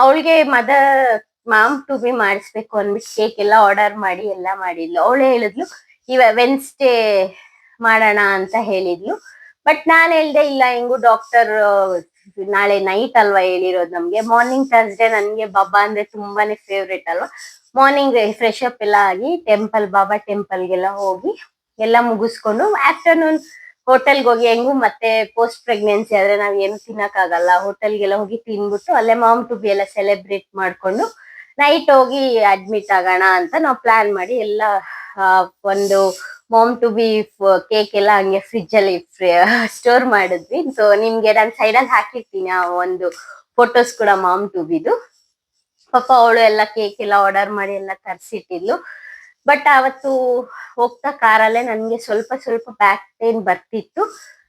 ಅವಳಿಗೆ ಮಾಮ್ ಟು ಬಿ ಮಾಡಿಸ್ಬೇಕು ಅಂದ್ಬಿಟ್ಟು ಕೇಕ್ ಎಲ್ಲ ಆರ್ಡರ್ ಮಾಡಿ ಎಲ್ಲ ಮಾಡಿದ್ಲು. ಅವಳು ಹೇಳಿದ್ಲು ವೆನ್ಸ್ಡೇ ಮಾಡೋಣ ಅಂತ ಹೇಳಿದ್ಲು. ಬಟ್ ನಾನ್ ಹೇಳ್ದೆ ಇಲ್ಲ, ಹೆಂಗು ಡಾಕ್ಟರ್ ನಾಳೆ ನೈಟ್ ಅಲ್ವಾ ಹೇಳಿರೋದು ನಮ್ಗೆ, ಮಾರ್ನಿಂಗ್ ಥರ್ಸ್ಡೇ ನನ್ಗೆ ಬಾಬಾ ಅಂದ್ರೆ ತುಂಬಾನೇ ಫೇವ್ರೇಟ್ ಅಲ್ವಾ. ಮಾರ್ನಿಂಗ್ ಫ್ರೆಶ್ ಅಪ್ ಎಲ್ಲ ಆಗಿ ಬಾಬಾ ಟೆಂಪಲ್ಗೆಲ್ಲ ಹೋಗಿ ಎಲ್ಲ ಮುಗಿಸ್ಕೊಂಡು ಆಫ್ಟರ್ನೂನ್ ಹೋಟೆಲ್ಗೆ ಹೋಗಿ, ಹೆಂಗು ಮತ್ತೆ ಪೋಸ್ಟ್ ಪ್ರೆಗ್ನೆನ್ಸಿ ಆದ್ರೆ ನಾವ್ ಏನು ತಿನ್ನಕ್ ಆಗಲ್ಲ, ಹೋಟೆಲ್ಗೆಲ್ಲ ಹೋಗಿ ತಿನ್ಬಿಟ್ಟು ಅಲ್ಲೇ ಮಾಮ್ ಟು ಬಿ ಎಲ್ಲ ಸೆಲೆಬ್ರೇಟ್ ಮಾಡ್ಕೊಂಡು ನೈಟ್ ಹೋಗಿ ಅಡ್ಮಿಟ್ ಆಗೋಣ ಅಂತ ನಾವು ಪ್ಲಾನ್ ಮಾಡಿ ಎಲ್ಲ ಒಂದು ಮಾಮ್ ಟು ಬಿ ಕೇಕ್ ಎಲ್ಲ ಹಂಗೆ ಫ್ರಿಜ್ ಅಲ್ಲಿ ಸ್ಟೋರ್ ಮಾಡಿದ್ವಿ. ಸೊ ನಿಮ್ಗೆ ನಾನು ಸೈಡ್ ಅಲ್ಲಿ ಹಾಕಿರ್ತೀನಿ ಆ ಒಂದು ಫೋಟೋಸ್ ಕೂಡ ಮಾಮ್ ಟು ಬಿದು. ಪಾಪ ಅವಳು ಎಲ್ಲ ಕೇಕ್ ಎಲ್ಲ ಆರ್ಡರ್ ಮಾಡಿ ಎಲ್ಲ ತರಿಸಿಟ್ಟಿದ್ಲು. ಬಟ್ ಅವತ್ತು ಹೋಗ್ತಾ ಕಾರಲ್ಲೇ ನನ್ಗೆ ಸ್ವಲ್ಪ ಬ್ಯಾಕ್ ಪೇನ್ ಬರ್ತಿತ್ತು.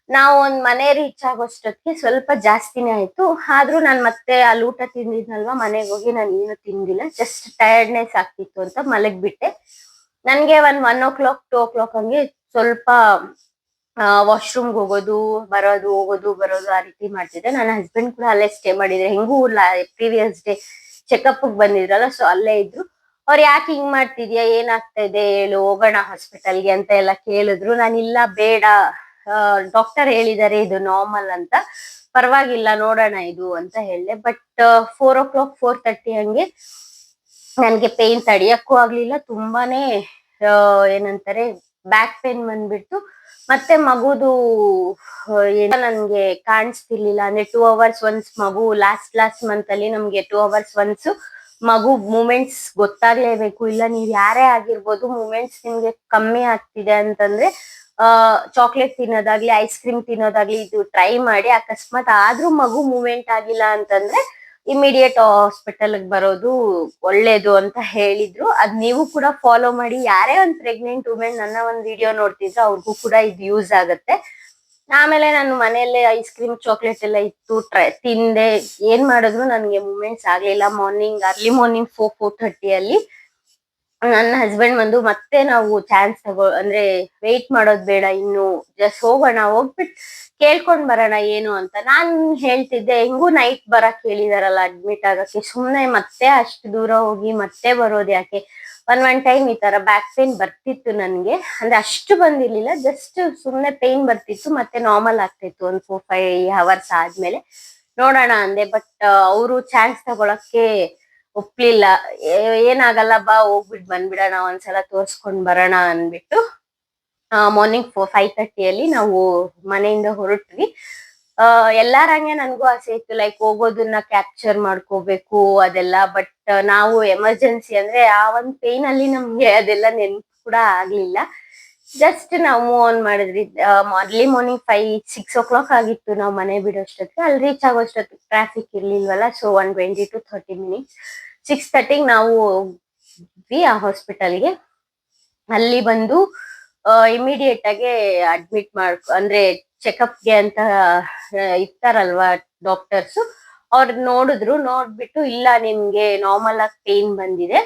ನಾವು ಒಂದ್ ಮನೆ ರೀಚ್ ಆಗೋಷ್ಟೊತ್ತಿಗೆ ಸ್ವಲ್ಪ ಜಾಸ್ತಿನೇ ಆಯ್ತು. ಆದ್ರೂ ನಾನ್ ಮತ್ತೆ ಅಲ್ಲಿ ಊಟ ತಿಂದಿದ್ನಲ್ವಾ, ಮನೆಗೆ ಹೋಗಿ ನಾನು ಏನು ತಿಂದಿಲ್ಲ, ಜಸ್ಟ್ ಟಯರ್ಡ್ನೆಸ್ ಆಗ್ತಿತ್ತು ಅಂತ ಮಲಗ್ಬಿಟ್ಟೆ. ನನ್ಗೆ 1 o'clock 2 o'clock ಹಂಗೆ ಸ್ವಲ್ಪ ವಾಶ್ರೂಮ್ಗೆ ಹೋಗೋದು ಬರೋದು ಆ ರೀತಿ ಮಾಡ್ತಿದ್ದೆ. ನನ್ನ ಹಸ್ಬೆಂಡ್ ಕೂಡ ಅಲ್ಲೇ ಸ್ಟೇ ಮಾಡಿದ್ರೆ, ಹೆಂಗೂ ಪ್ರೀವಿಯಸ್ ಡೇ ಚೆಕಪ್ ಬಂದಿದ್ರಲ್ಲ, ಸೊ ಅಲ್ಲೇ ಇದ್ರು. ಅವ್ರು ಯಾಕೆ ಹಿಂಗ್ ಮಾಡ್ತಿದ್ಯಾ, ಏನಾಗ್ತಾ ಇದೆ ಹೇಳು, ಹೋಗೋಣ ಹಾಸ್ಪಿಟಲ್ಗೆ ಅಂತ ಎಲ್ಲ ಕೇಳಿದ್ರು. ನಾನಿಲ್ಲ ಬೇಡ, ಡಾಕ್ಟರ್ ಹೇಳಿದಾರೆ ಇದು ನಾರ್ಮಲ್ ಅಂತ, ಪರವಾಗಿಲ್ಲ ನೋಡೋಣ ಇದು ಅಂತ ಹೇಳಿದೆ. ಬಟ್ 4 o'clock 4:30 ಹಂಗೆ ನನ್ಗೆ ಪೇನ್ ತಡಿಯಕ್ಕೂ ಆಗ್ಲಿಲ್ಲ, ತುಂಬಾನೇ ಏನಂತಾರೆ ಬ್ಯಾಕ್ ಪೇನ್ ಬಂದ್ಬಿಟ್ಟು. ಮತ್ತೆ ಮಗುದು ಏನೋ ನನ್ಗೆ ಕಾಣಿಸ್ತಿರ್ಲಿಲ್ಲ, ಅಂದ್ರೆ 2 hours ಒನ್ಸ್ ಮಗು ಲಾಸ್ಟ್ ಮಂತ್ ಅಲ್ಲಿ ನಮ್ಗೆ 2 hours ಒನ್ಸ್ ಮಗು ಮೂಮೆಂಟ್ಸ್ ಗೊತ್ತಾಗ್ಲೇಬೇಕು. ಇಲ್ಲ ನೀವ್ ಯಾರೇ ಆಗಿರ್ಬೋದು, ಮೂಮೆಂಟ್ಸ್ ನಿಮ್ಗೆ ಕಮ್ಮಿ ಆಗ್ತಿದೆ ಅಂತಂದ್ರೆ ಚಾಕ್ಲೇಟ್ ತಿನ್ನೋದಾಗ್ಲಿ, ಐಸ್ ಕ್ರೀಮ್ ತಿನ್ನೋದಾಗ್ಲಿ ಇದು ಟ್ರೈ ಮಾಡಿ. ಅಕಸ್ಮಾತ್ ಆದ್ರೂ ಮಗು ಮೂವ್ಮೆಂಟ್ ಆಗಿಲ್ಲ ಅಂತಂದ್ರೆ ಇಮಿಡಿಯೇಟ್ ಹಾಸ್ಪಿಟಲ್ ಬರೋದು ಒಳ್ಳೇದು ಅಂತ ಹೇಳಿದ್ರು. ಅದ್ ನೀವು ಕೂಡ ಫಾಲೋ ಮಾಡಿ. ಯಾರೇ ಒಂದ್ ಪ್ರೆಗ್ನೆಂಟ್ ವುಮೆನ್ ನನ್ನ ಒಂದ್ ವಿಡಿಯೋ ನೋಡ್ತಿದ್ರೆ ಅವ್ರಿಗೂ ಕೂಡ ಇದು ಯೂಸ್ ಆಗತ್ತೆ. ಆಮೇಲೆ ನಾನು ಮನೆಯಲ್ಲೇ ಐಸ್ ಕ್ರೀಮ್ ಚಾಕ್ಲೇಟ್ ಎಲ್ಲ ಇತ್ತು, ತಿಂದೆ. ಏನ್ ಮಾಡಿದ್ರು ನನ್ಗೆ ಮೂಮೆಂಟ್ಸ್ ಆಗ್ಲಿಲ್ಲ. ಅರ್ಲಿ ಮಾರ್ನಿಂಗ್ 4:30 ಅಲ್ಲಿ ನನ್ನ ಹಸ್ಬೆಂಡ್ ಬಂದು ಮತ್ತೆ ನಾವು ಚಾನ್ಸ್ ಅಂದ್ರೆ ವೆಯ್ಟ್ ಮಾಡೋದ್ ಬೇಡ, ಇನ್ನು ಜಸ್ಟ್ ಹೋಗೋಣ, ಹೋಗ್ಬಿಟ್ಟು ಕೇಳ್ಕೊಂಡ್ ಬರೋಣ ಏನು ಅಂತ. ನಾನ್ ಹೇಳ್ತಿದ್ದೆ, ಹೆಂಗೂ ನೈಟ್ ಬರಕ್ ಹೇಳಿದಾರಲ್ಲ ಅಡ್ಮಿಟ್ ಆಗಕ್ಕೆ, ಸುಮ್ನೆ ಮತ್ತೆ ಅಷ್ಟು ದೂರ ಹೋಗಿ ಮತ್ತೆ ಬರೋದ್ ಯಾಕೆ. ಒನ್ ಟೈಮ್ ಈ ತರ ಬ್ಯಾಕ್ ಪೇನ್ ಬರ್ತಿತ್ತು ನನ್ಗೆ, ಅಂದ್ರೆ ಅಷ್ಟು ಬಂದಿರ್ಲಿಲ್ಲ, ಜಸ್ಟ್ ಸುಮ್ನೆ ಪೇನ್ ಬರ್ತಿತ್ತು, ಮತ್ತೆ ನಾರ್ಮಲ್ ಆಗ್ತಿತ್ತು ಒಂದ್ 4-5 ಅವರ್ಸ್ ಆದ್ಮೇಲೆ. ನೋಡೋಣ ಅಂದೆ, ಬಟ್ ಅವರು ಚಾನ್ಸ್ ತಗೊಳಕ್ಕೆ ಒಪ್ಲಿಲ್ಲ. ಏನಾಗಲ್ಲ ಬಾ, ಹೋಗ್ಬಿಟ್ಟು ಬಂದ್ಬಿಡೋಣ, ಒಂದ್ಸಲ ತೋರ್ಸ್ಕೊಂಡ್ ಬರೋಣ ಅನ್ಬಿಟ್ಟು ಮಾರ್ನಿಂಗ್ 5:30 ಅಲ್ಲಿ ನಾವು ಮನೆಯಿಂದ ಹೊರಟ್ವಿ. ಎಲ್ಲಾರಂಗೆ ನನ್ಗೂ ಆಸೆ ಇತ್ತು, ಲೈಕ್ ಹೋಗೋದನ್ನ ಕ್ಯಾಪ್ಚರ್ ಮಾಡ್ಕೋಬೇಕು ಅದೆಲ್ಲ. ಬಟ್ ನಾವು ಎಮರ್ಜೆನ್ಸಿ ಅಂದ್ರೆ ಆ ಒಂದ್ ಪೇನ್ ಅಲ್ಲಿ ನಮ್ಗೆ ಅದೆಲ್ಲ ನೆನ್ಪು ಕೂಡ ಆಗ್ಲಿಲ್ಲ. ಜಸ್ಟ್ ನಾವು ಮೂವ್ ಆನ್ ಮಾಡಿದ್ವಿ. ಅರ್ಲಿ ಮಾರ್ನಿಂಗ್ 6 o'clock ಆಗಿತ್ತು ನಾವು ಮನೆ ಬಿಡೋಷ್ಟೊತ್ತಿಗೆ. ಅಲ್ಲಿ reach ಆಗೋಷ್ಟೊತ್ತಿಗೆ traffic ಇರ್ಲಿಲ್ವಲ್ಲ, so 120 to 30 minutes. 6:30 ನಾವು ಹೋದ್ವಿ ಆ ಹಾಸ್ಪಿಟಲ್ಗೆ. ಅಲ್ಲಿ ಬಂದು ಇಮಿಡಿಯೇಟ್ ಆಗಿ ಅಡ್ಮಿಟ್ ಅಂದ್ರೆ ಚೆಕಪ್ಗೆ ಅಂತ ಇರ್ತಾರಲ್ವಾ ಡಾಕ್ಟರ್ಸ್, ಅವ್ರು ನೋಡಿದ್ರು. ನೋಡ್ಬಿಟ್ಟು ಇಲ್ಲ ನಿಮ್ಗೆ ನಾರ್ಮಲ್ ಆಗಿ ಪೇನ್ ಬಂದಿದೆ,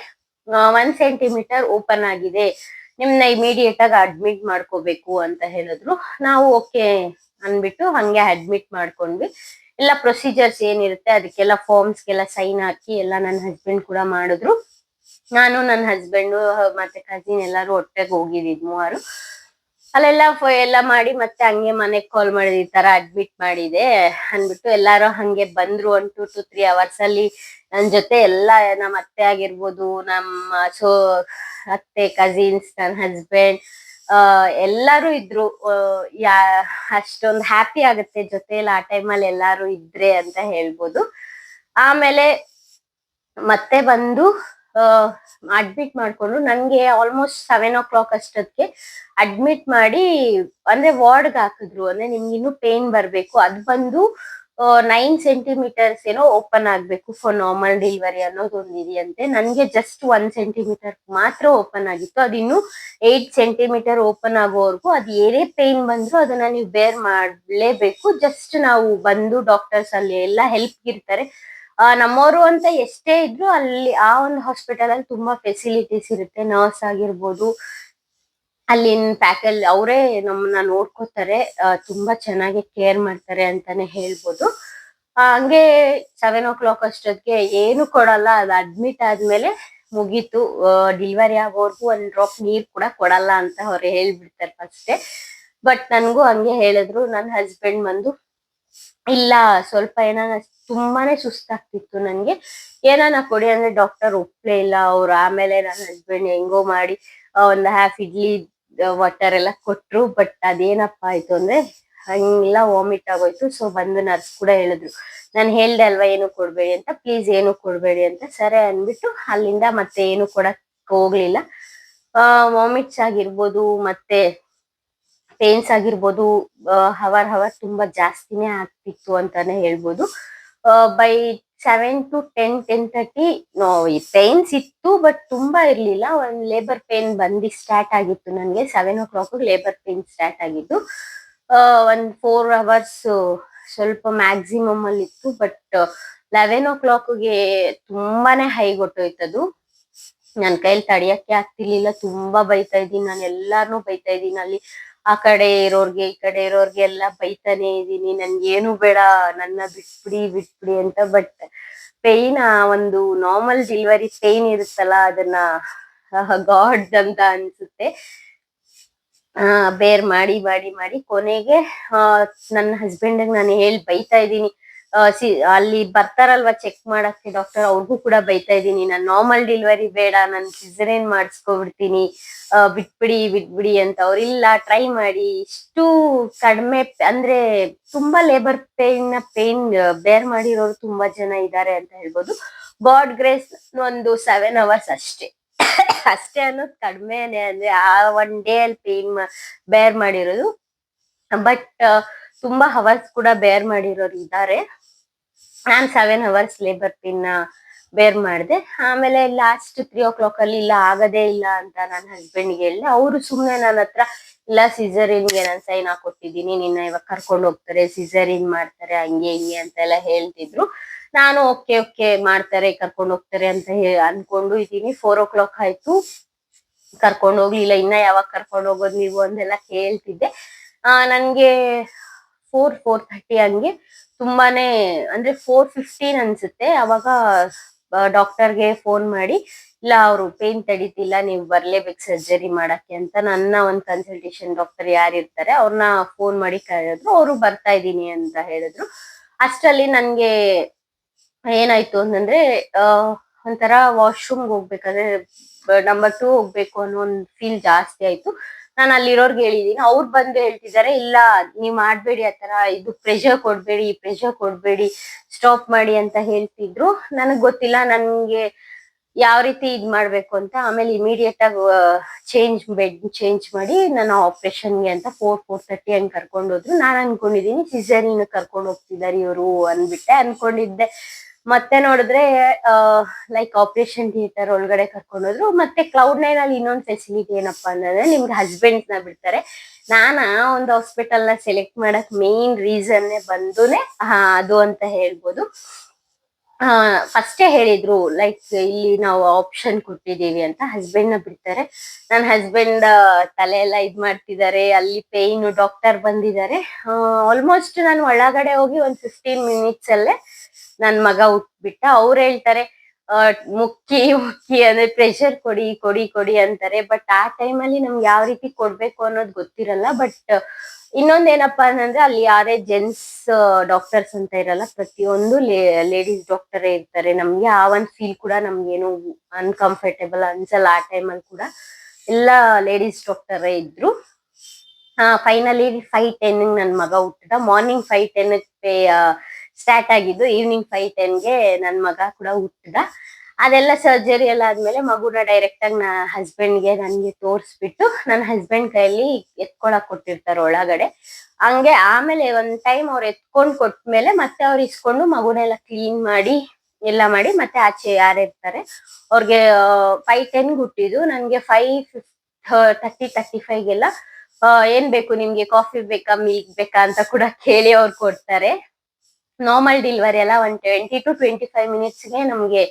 1 centimeter ಓಪನ್ ಆಗಿದೆ, ನಿಮ್ನ ಇಮಿಡಿಯೇಟ್ ಆಗಿ ಅಡ್ಮಿಟ್ ಮಾಡ್ಕೋಬೇಕು ಅಂತ ಹೇಳಿದ್ರು. ನಾವು ಓಕೆ ಅನ್ಬಿಟ್ಟು ಹಂಗೆ ಅಡ್ಮಿಟ್ ಮಾಡ್ಕೊಂಡ್ವಿ. ಎಲ್ಲ ಪ್ರೊಸೀಜರ್ಸ್ ಏನಿರುತ್ತೆ ಅದಕ್ಕೆಲ್ಲ ಫಾರ್ಮ್ಸ್ಗೆಲ್ಲ ಸೈನ್ ಹಾಕಿ ಎಲ್ಲ ನನ್ನ ಹಸ್ಬೆಂಡ್ ಕೂಡ ಮಾಡಿದ್ರು. ನಾನು ನನ್ನ ಹಸ್ಬೆಂಡ್ ಮತ್ತೆ ಕಸಿನ್ ಎಲ್ಲಾರು ಒಟ್ಟಿಗೆ ಹೋಗಿದ್ವಿ, 3. ಅಲ್ಲೆಲ್ಲ ಎಲ್ಲ ಮಾಡಿ ಮತ್ತೆ ಹಂಗೆ ಮನೆಗ್ ಕಾಲ್ ಮಾಡಿದ್, ಈ ತರ ಅಡ್ಮಿಟ್ ಮಾಡಿದೆ ಅನ್ಬಿಟ್ಟು. ಎಲ್ಲಾರು ಹಂಗೆ ಬಂದ್ರು. 1 to 3 hours ಅಲ್ಲಿ ನನ್ ಜೊತೆ ಎಲ್ಲ ನಮ್ಮ ಅತ್ತೆ ಆಗಿರ್ಬೋದು, ನಮ್ಮ ಅತ್ತೆ, ಕಸಿನ್ಸ್, ನನ್ನ ಹಸ್ಬೆಂಡ್ ಎಲ್ಲಾರು ಇದ್ರು. ಅಷ್ಟೊಂದು ಹ್ಯಾಪಿ ಆಗುತ್ತೆ ಜೊತೆಲಿ ಆ ಟೈಮಲ್ಲಿ ಎಲ್ಲಾರು ಇದ್ರೆ ಅಂತ ಹೇಳ್ಬೋದು. ಆಮೇಲೆ ಮತ್ತೆ ಬಂದು ಅಡ್ಮಿಟ್ ಮಾಡ್ಕೊಂಡು ನನ್ಗೆ ಆಲ್ಮೋಸ್ಟ್ 7 o'clock ಅಷ್ಟೊತ್ತಿಗೆ ಅಡ್ಮಿಟ್ ಮಾಡಿ, ಅಂದ್ರೆ ವಾರ್ಡ್ಗೆ ಹಾಕಿದ್ರು. ಅಂದ್ರೆ ನಿಮ್ಗೆ ಇನ್ನೂ ಪೇನ್ ಬರ್ಬೇಕು, ಅದ್ ಬಂದು 9 centimeters ಏನೋ ಓಪನ್ ಆಗ್ಬೇಕು ಫಾರ್ ನಾರ್ಮಲ್ ಡೆಲಿವರಿ ಅನ್ನೋದು ಒಂದಿದೆಯಂತೆ. ನನ್ಗೆ ಜಸ್ಟ್ 1 centimeter ಮಾತ್ರ ಓಪನ್ ಆಗಿತ್ತು. ಅದಿನ್ನು 8 centimeter ಓಪನ್ ಆಗೋವರೆಗೂ ಅದು ಏನೇ ಪೇನ್ ಬಂದ್ರು ಅದನ್ನ ನೀವು ಬೇರ್ ಮಾಡ್ಲೇಬೇಕು. ಜಸ್ಟ್ ನಾವು ಬಂದು ಡಾಕ್ಟರ್ಸ್ ಅಲ್ಲಿ ಎಲ್ಲ ಹೆಲ್ಪ್ ಇರ್ತಾರೆ. ನಮ್ಮವರು ಅಂತ ಎಷ್ಟೇ ಇದ್ರು ಅಲ್ಲಿ ಆ ಒಂದು ಹಾಸ್ಪಿಟಲ್ ಅಲ್ಲಿ ತುಂಬಾ ಫೆಸಿಲಿಟೀಸ್ ಇರುತ್ತೆ. ನರ್ಸ್ ಆಗಿರ್ಬೋದು, ಅಲ್ಲಿನ ಫ್ಯಾಕಲ್ ಅವರೇ ನಮ್ಮನ್ನ ನೋಡ್ಕೋತಾರೆ, ತುಂಬಾ ಚೆನ್ನಾಗಿ ಕೇರ್ ಮಾಡ್ತಾರೆ ಅಂತಾನೆ ಹೇಳ್ಬೋದು. ಹಂಗೆ 7 o'clock ಅಷ್ಟೊತ್ತಿಗೆ ಏನು ಕೊಡಲ್ಲ, ಅದು ಅಡ್ಮಿಟ್ ಆದ್ಮೇಲೆ ಮುಗೀತು. ಡೆಲಿವರಿ ಆಗೋವರೆಗೂ 1 drop ನೀರ್ ಕೂಡ ಕೊಡಲ್ಲ ಅಂತ ಅವ್ರು ಹೇಳ್ಬಿಡ್ತಾರೆ ಫಸ್ಟೇ. ಬಟ್ ನನ್ಗೂ ಹಂಗೆ ಹೇಳಿದ್ರು. ನನ್ನ ಹಸ್ಬೆಂಡ್ ಬಂದು ಇಲ್ಲ ಸ್ವಲ್ಪ ತುಂಬಾನೇ ಸುಸ್ತಾಗ್ತಿತ್ತು ನನ್ಗೆ, ಏನಾನ ಕೊಡಿ ಅಂದ್ರೆ ಡಾಕ್ಟರ್ ಒಪ್ಲೇ ಇಲ್ಲ ಅವ್ರು. ಆಮೇಲೆ ನನ್ನ ಹಸ್ಬೆಂಡ್ ಹೆಂಗೋ ಮಾಡಿ ಒಂದ್ ಹಾಫ್ ಇಡ್ಲಿ ವಾಟರ್ ಎಲ್ಲ ಕೊಟ್ರು. ಬಟ್ ಅದೇನಪ್ಪ ಆಯ್ತು ಅಂದ್ರೆ ಹಂಗೆಲ್ಲ ವಾಮಿಟ್ ಆಗೋಯ್ತು. ಸೊ ಬಂದು ನರ್ಸ್ ಕೂಡ ಹೇಳಿದ್ರು, ನಾನು ಹೇಳ್ದೆ ಅಲ್ವಾ ಏನು ಕೊಡ್ಬೇಡಿ ಅಂತ, ಪ್ಲೀಸ್ ಏನು ಕೊಡ್ಬೇಡಿ ಅಂತ. ಸರಿ ಅನ್ಬಿಟ್ಟು ಅಲ್ಲಿಂದ ಮತ್ತೆ ಏನು ಕೊಡಕ್ ಹೋಗ್ಲಿಲ್ಲ. ವಾಮಿಟ್ಸ್ ಆಗಿರ್ಬೋದು ಮತ್ತೆ ಪೇನ್ಸ್ ಆಗಿರ್ಬೋದು ಹವರ್ ತುಂಬಾ ಜಾಸ್ತಿನೇ ಆಗ್ತಿತ್ತು ಅಂತಾನೆ ಹೇಳ್ಬೋದು. ಬೈ 7 to 10:30 ಪೇನ್ಸ್ ಇತ್ತು, ಬಟ್ ತುಂಬಾ ಇರ್ಲಿಲ್ಲ. ಒಂದ್ ಲೇಬರ್ ಪೇನ್ ಬಂದು ಸ್ಟಾರ್ಟ್ ಆಗಿತ್ತು ನನ್ಗೆ. 7 o'clock ಲೇಬರ್ ಪೇನ್ ಸ್ಟಾರ್ಟ್ ಆಗಿದ್ದು. ಒಂದ್ 4 hours ಸ್ವಲ್ಪ ಮ್ಯಾಕ್ಸಿಮಮ್ ಅಲ್ಲಿ ಇತ್ತು. ಬಟ್ 11 o'clockಗೆ ತುಂಬಾನೇ ಹೈಗೊಟ್ಟೋಯ್ತದು. ನನ್ ಕೈಲಿ ತಡಿಯಕ್ಕೆ ಆಗ್ತಿರ್ಲಿಲ್ಲ. ತುಂಬಾ ಬೈತಾ ಇದ್ದೀನಿ, ನಾನು ಎಲ್ಲಾರ್ನು ಬೈತಾ ಇದ್ದೀನಿ. ಅಲ್ಲಿ ಆ ಕಡೆ ಇರೋರ್ಗೆ ಈ ಕಡೆ ಇರೋರ್ಗೆ ಎಲ್ಲ ಬೈತಾನೆ ಇದೀನಿ, ನನ್ಗೇನು ಬೇಡ, ನನ್ನ ಬಿಟ್ಬಿಡಿ ಅಂತ. ಬಟ್ ಪೇನ್, ಒಂದು ನಾರ್ಮಲ್ ಡೆಲಿವರಿ ಪೇನ್ ಇರುತ್ತಲ್ಲ, ಅದನ್ನ ಗಾಡ್ ಅಂತ ಅನ್ಸುತ್ತೆ. ಬೇರ್ ಮಾಡಿ ಕೊನೆಗೆ ನನ್ನ ಹಸ್ಬೆಂಡ್ ನಾನು ಬೈತಾ ಇದ್ದೀನಿ. ಅಲ್ಲಿ ಬರ್ತಾರಲ್ವಾ ಚೆಕ್ ಮಾಡಕ್ಕೆ ಡಾಕ್ಟರ್, ಅವ್ರಿಗೂ ಕೂಡ ಬೈತಾ ಇದ್ದೀನಿ, ನಾನು ನಾರ್ಮಲ್ ಡೆಲಿವರಿ ಬೇಡ, ನಾನು ಸಿಸೇರಿಯನ್ ಮಾಡಿಸ್ಕೊಬಿಡ್ತೀನಿ, ಬಿಟ್ಬಿಡಿ ಅಂತ. ಅವ್ರಿಲ್ಲ, ಟ್ರೈ ಮಾಡಿ, ಇಷ್ಟು ಕಡಿಮೆ ಅಂದ್ರೆ ತುಂಬಾ ಲೇಬರ್ ಪೇನ್ ಬೇರ್ ಮಾಡಿರೋರು ತುಂಬಾ ಜನ ಇದ್ದಾರೆ ಅಂತ ಹೇಳ್ಬೋದು. ಗಾಡ್ ಗ್ರೇಸ್ ಒಂದು 7 hours ಅಷ್ಟೇ. ಅಷ್ಟೇ ಅನ್ನೋದು ಕಡಿಮೆನೆ, ಅಂದ್ರೆ ಆ ಒನ್ ಡೇ ಅಲ್ಲಿ ಪೇನ್ ಬೇರ್ ಮಾಡಿರೋದು. ಬಟ್ ತುಂಬಾ ಹವರ್ಸ್ ಕೂಡ ಬೇರ್ ಮಾಡಿರೋರು ಇದ್ದಾರೆ. ನಾನ್ 7 hours ಲೇಬರ್ ಪೇನ್ ಬೇರ್ ಮಾಡಿದೆ. ಆಮೇಲೆ ಲಾಸ್ಟ್ 3 o'clock ಅಲ್ಲಿ ಇಲ್ಲ ಆಗದೇ ಇಲ್ಲ ಅಂತ ನನ್ನ ಹಸ್ಬೆಂಡ್ಗೆ ಹೇಳಿದೆ. ಅವರು ಸುಮ್ನೆ ನನ್ನ ಹತ್ರ ಇಲ್ಲ ಸಿಸರಿನ್ಗೆ ನಾನು ಸೈನ್ ಹಾಕೊಟ್ಟಿದ್ದೀನಿ, ನಿನ್ನ ಇವಾಗ ಕರ್ಕೊಂಡು ಹೋಗ್ತಾರೆ, ಸಿಸರಿನ್ ಮಾಡ್ತಾರೆ, ಹಂಗೆ ಹಿಂಗೆ ಅಂತೆಲ್ಲ ಹೇಳ್ತಿದ್ರು. ನಾನು ಓಕೆ ಓಕೆ ಮಾಡ್ತಾರೆ ಕರ್ಕೊಂಡು ಹೋಗ್ತಾರೆ ಅಂತ ಅನ್ಕೊಂಡು ಇದೀನಿ. 4 o'clock ಆಯ್ತು, ಕರ್ಕೊಂಡು ಹೋಗ್ಲಿಲ್ಲ. ಇನ್ನ ಯಾವಾಗ ಕರ್ಕೊಂಡು ಹೋಗೋದು ನೀವು ಅಂತೆಲ್ಲ ಕೇಳ್ತಿದ್ದೆ. ನನ್ಗೆ 4:30 ಹಂಗೆ ತುಂಬಾನೇ, ಅಂದ್ರೆ 4:15 ಅನ್ಸುತ್ತೆ. ಅವಾಗ ಡಾಕ್ಟರ್ಗೆ ಫೋನ್ ಮಾಡಿ, ಇಲ್ಲ ಅವರು ಪೇನ್ ತಡೀತಿಲ್ಲ, ನೀವು ಬರ್ಲೇಬೇಕು ಸರ್ಜರಿ ಮಾಡಕ್ಕೆ ಅಂತ ನನ್ನ ಒಂದು ಕನ್ಸಲ್ಟೇಷನ್ ಡಾಕ್ಟರ್ ಯಾರಿರ್ತಾರೆ ಅವ್ರನ್ನ ಫೋನ್ ಮಾಡಿ ಕರೆದ್ರು. ಅವರು ಬರ್ತಾ ಇದ್ದೀನಿ ಅಂತ ಹೇಳಿದ್ರು. ಅಷ್ಟರಲ್ಲಿ ನನ್ಗೆ ಏನಾಯ್ತು ಅಂತಂದ್ರೆ ಒಂಥರ ವಾಶ್ರೂಮ್ಗೆ ಹೋಗ್ಬೇಕಾದ್ರೆ ನಂಬರ್ 2 ಹೋಗ್ಬೇಕು ಅನ್ನೋ ಒಂದು ಫೀಲ್ ಜಾಸ್ತಿ ಆಯ್ತು. ನಾನು ಅಲ್ಲಿರೋರ್ಗೆ ಹೇಳಿದೀನಿ. ಅವ್ರು ಬಂದು ಹೇಳ್ತಿದ್ದಾರೆ, ಇಲ್ಲ ನೀವ್ ಮಾಡ್ಬೇಡಿ ಆತರ, ಇದು ಪ್ರೆಷರ್ ಕೊಡ್ಬೇಡಿ, ಸ್ಟಾಪ್ ಮಾಡಿ ಅಂತ ಹೇಳ್ತಿದ್ರು. ನನಗ್ ಗೊತ್ತಿಲ್ಲ ನನ್ಗೆ ಯಾವ ರೀತಿ ಇದ್ ಮಾಡ್ಬೇಕು ಅಂತ. ಆಮೇಲೆ ಇಮಿಡಿಯೇಟ್ ಆಗಿ ಬೆಡ್ ಚೇಂಜ್ ಮಾಡಿ ನನ್ನ ಆಪರೇಷನ್ಗೆ ಅಂತ 4:30 ಹಂಗ್ ಕರ್ಕೊಂಡು ಹೋದ್ರು. ನಾನ್ ಅನ್ಕೊಂಡಿದೀನಿ ಸಿಸೇರಿಯನ್ ಕರ್ಕೊಂಡು ಹೋಗ್ತಿದಾರೆ ಇವರು ಅನ್ಬಿಟ್ಟೆ ಅನ್ಕೊಂಡಿದ್ದೆ. ಮತ್ತೆ ನೋಡಿದ್ರೆ ಲೈಕ್ ಆಪರೇಷನ್ ಥಿಯೇಟರ್ ಒಳಗಡೆ ಕರ್ಕೊಂಡೋದ್ರು. ಮತ್ತೆ Cloud9 ಅಲ್ಲಿ ಇನ್ನೊಂದು ಫೆಸಿಲಿಟಿ ಏನಪ್ಪಾ ಅಂತಂದ್ರೆ ನಿಮ್ಗೆ ಹಸ್ಬೆಂಡ್ಸ್ ನ ಬಿಡ್ತಾರೆ. ನಾನ ಒಂದು ಹಾಸ್ಪಿಟಲ್ ನ ಸೆಲೆಕ್ಟ್ ಮಾಡಕ್ ಮೇನ್ ರೀಸನ್ ಬಂದುನೆ ಅದು ಅಂತ ಹೇಳ್ಬೋದು. ಫಸ್ಟೇ ಹೇಳಿದ್ರು ಲೈಕ್ ಇಲ್ಲಿ ನಾವು ಆಪ್ಷನ್ ಕೊಟ್ಟಿದೀವಿ ಅಂತ, ಹಸ್ಬೆಂಡ್ ನ ಬಿಡ್ತಾರೆ. ನನ್ನ ಹಸ್ಬೆಂಡ್ ತಲೆ ಎಲ್ಲ ಇದ್ ಮಾಡ್ತಿದ್ದಾರೆ, ಅಲ್ಲಿ ಪೇನ್ ಡಾಕ್ಟರ್ ಬಂದಿದ್ದಾರೆ. ಆಲ್ಮೋಸ್ಟ್ ನಾನು ಒಳಗಡೆ ಹೋಗಿ ಒಂದ್ 15 minutes ಅಲ್ಲೇ ನನ್ ಮಗ ಹುಟ್ಬಿಟ್ಟ. ಅವ್ರು ಹೇಳ್ತಾರೆ ಮುಕ್ಕಿ ಅಂದ್ರೆ ಪ್ರೆಷರ್ ಕೊಡಿ ಅಂತಾರೆ. ಬಟ್ ಆ ಟೈಮಲ್ಲಿ ನಮ್ಗೆ ಯಾವ ರೀತಿ ಕೊಡ್ಬೇಕು ಅನ್ನೋದು ಗೊತ್ತಿರಲ್ಲ. ಬಟ್ ಇನ್ನೊಂದೇನಪ್ಪಾ ಅಂತಂದ್ರೆ ಅಲ್ಲಿ ಯಾರೇ ಜೆಂಟ್ಸ್ ಡಾಕ್ಟರ್ಸ್ ಅಂತ ಇರಲ್ಲ, ಪ್ರತಿಯೊಂದು ಲೇಡೀಸ್ ಡಾಕ್ಟರೇ ಇರ್ತಾರೆ. ನಮ್ಗೆ ಆ ಒಂದ್ ಫೀಲ್ ಕೂಡ ನಮ್ಗೇನು ಅನ್ಕಂಫರ್ಟೇಬಲ್ ಅನ್ಸಲ್ಲ. ಆ ಟೈಮಲ್ಲಿ ಕೂಡ ಎಲ್ಲ ಲೇಡೀಸ್ ಡಾಕ್ಟರೇ ಇದ್ರು. ಫೈನಲಿ 5:10 ನನ್ ಮಗ ಹುಟ್ಟಿದ. ಮಾರ್ನಿಂಗ್ 5:10 ಸ್ಟಾರ್ಟ್ ಆಗಿದ್ದು, ಈವ್ನಿಂಗ್ 5:10ಗೆ ನನ್ ಮಗ ಕೂಡ ಹುಟ್ಟಿದ. ಅದೆಲ್ಲ ಸರ್ಜರಿ ಎಲ್ಲ ಆದ್ಮೇಲೆ ಮಗುನ ಡೈರೆಕ್ಟ್ ಆಗಿ ಹಸ್ಬೆಂಡ್ಗೆ ನನ್ಗೆ ತೋರ್ಸ್ಬಿಟ್ಟು ನನ್ನ ಹಸ್ಬೆಂಡ್ ಕೈಯಲ್ಲಿ ಎತ್ಕೊಳಕ್ ಕೊಟ್ಟಿರ್ತಾರೆ ಒಳಗಡೆ. ಹಂಗೆ ಆಮೇಲೆ ಒಂದ್ ಟೈಮ್ ಅವ್ರು ಎತ್ಕೊಂಡ್ ಕೊಟ್ಮೇಲೆ ಮತ್ತೆ ಅವ್ರು ಇಸ್ಕೊಂಡು ಮಗುನೆಲ್ಲ ಕ್ಲೀನ್ ಮಾಡಿ ಎಲ್ಲ ಮಾಡಿ ಮತ್ತೆ ಆಚೆ ಯಾರಿರ್ತಾರೆ ಅವ್ರಿಗೆ 5:10 ಹುಟ್ಟಿದ್ದು. ನನ್ಗೆ 5:30-35ಗೆಲ್ಲ ಏನ್ ಬೇಕು ನಿಮ್ಗೆ, ಕಾಫಿ ಬೇಕಾ ಮಿಲ್ಕ್ ಬೇಕಾ ಅಂತ ಕೂಡ ಕೇಳಿ ಅವ್ರು ಕೊಡ್ತಾರೆ. ನಾರ್ಮಲ್ ಡೆಲಿವರಿ ಎಲ್ಲ 20 to 25 minutesಗೆ ನಮ್ಗೆ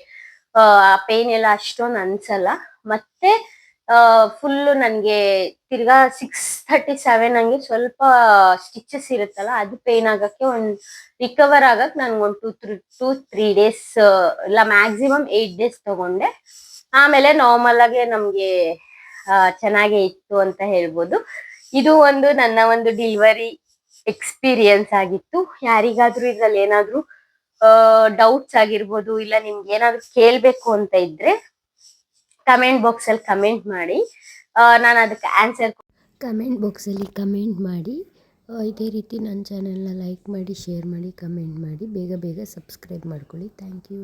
ಪೇನ್ ಎಲ್ಲ ಅಷ್ಟೊಂದು ಅನ್ಸಲ್ಲ. ಮತ್ತೆ ಫುಲ್ ನನ್ಗೆ ತಿರ್ಗಾ 6:37 ಹಂಗೆ ಸ್ವಲ್ಪ ಸ್ಟಿಚಸ್ ಇರುತ್ತಲ್ಲ, ಅದು ಪೇನ್ ಆಗಕ್ಕೆ ರಿಕವರ್ ಆಗಕ್ ನನ್ಗೆ ಒಂದು 2-3 days ಇಲ್ಲ ಮ್ಯಾಕ್ಸಿಮಮ್ 8 days ತಗೊಂಡೆ. ಆಮೇಲೆ ನಾರ್ಮಲ್ ಆಗಿ ನಮ್ಗೆ ಚೆನ್ನಾಗೇ ಇತ್ತು ಅಂತ ಹೇಳ್ಬೋದು. ಇದು ಒಂದು ನನ್ನ ಒಂದು ಡೆಲಿವರಿ ಎಕ್ಸ್ಪೀರಿಯನ್ಸ್ ಆಗಿತ್ತು. ಯಾರಿಗಾದ್ರೂ ಇದ್ರಲ್ಲಿ ಏನಾದ್ರೂ ಡೌಟ್ಸ್ ಆಗಿರ್ಬೋದು, ಇಲ್ಲ ನಿಮ್ಗೆ ಏನಾದ್ರು ಕೇಳ್ಬೇಕು ಅಂತ ಇದ್ರೆ ಕಮೆಂಟ್ ಬಾಕ್ಸ್ ಅಲ್ಲಿ ಕಮೆಂಟ್ ಮಾಡಿ, ನಾನು ಅದಕ್ಕೆ ಆನ್ಸರ್ ಕಮೆಂಟ್ ಬಾಕ್ಸಲ್ಲಿ ಕಮೆಂಟ್ ಮಾಡಿ. ಇದೇ ರೀತಿ ನನ್ನ ಚಾನಲ್ನ ಲೈಕ್ ಮಾಡಿ, ಶೇರ್ ಮಾಡಿ, ಕಮೆಂಟ್ ಮಾಡಿ. ಬೇಗ ಬೇಗ ಸಬ್ಸ್ಕ್ರೈಬ್ ಮಾಡ್ಕೊಳ್ಳಿ. Thank you.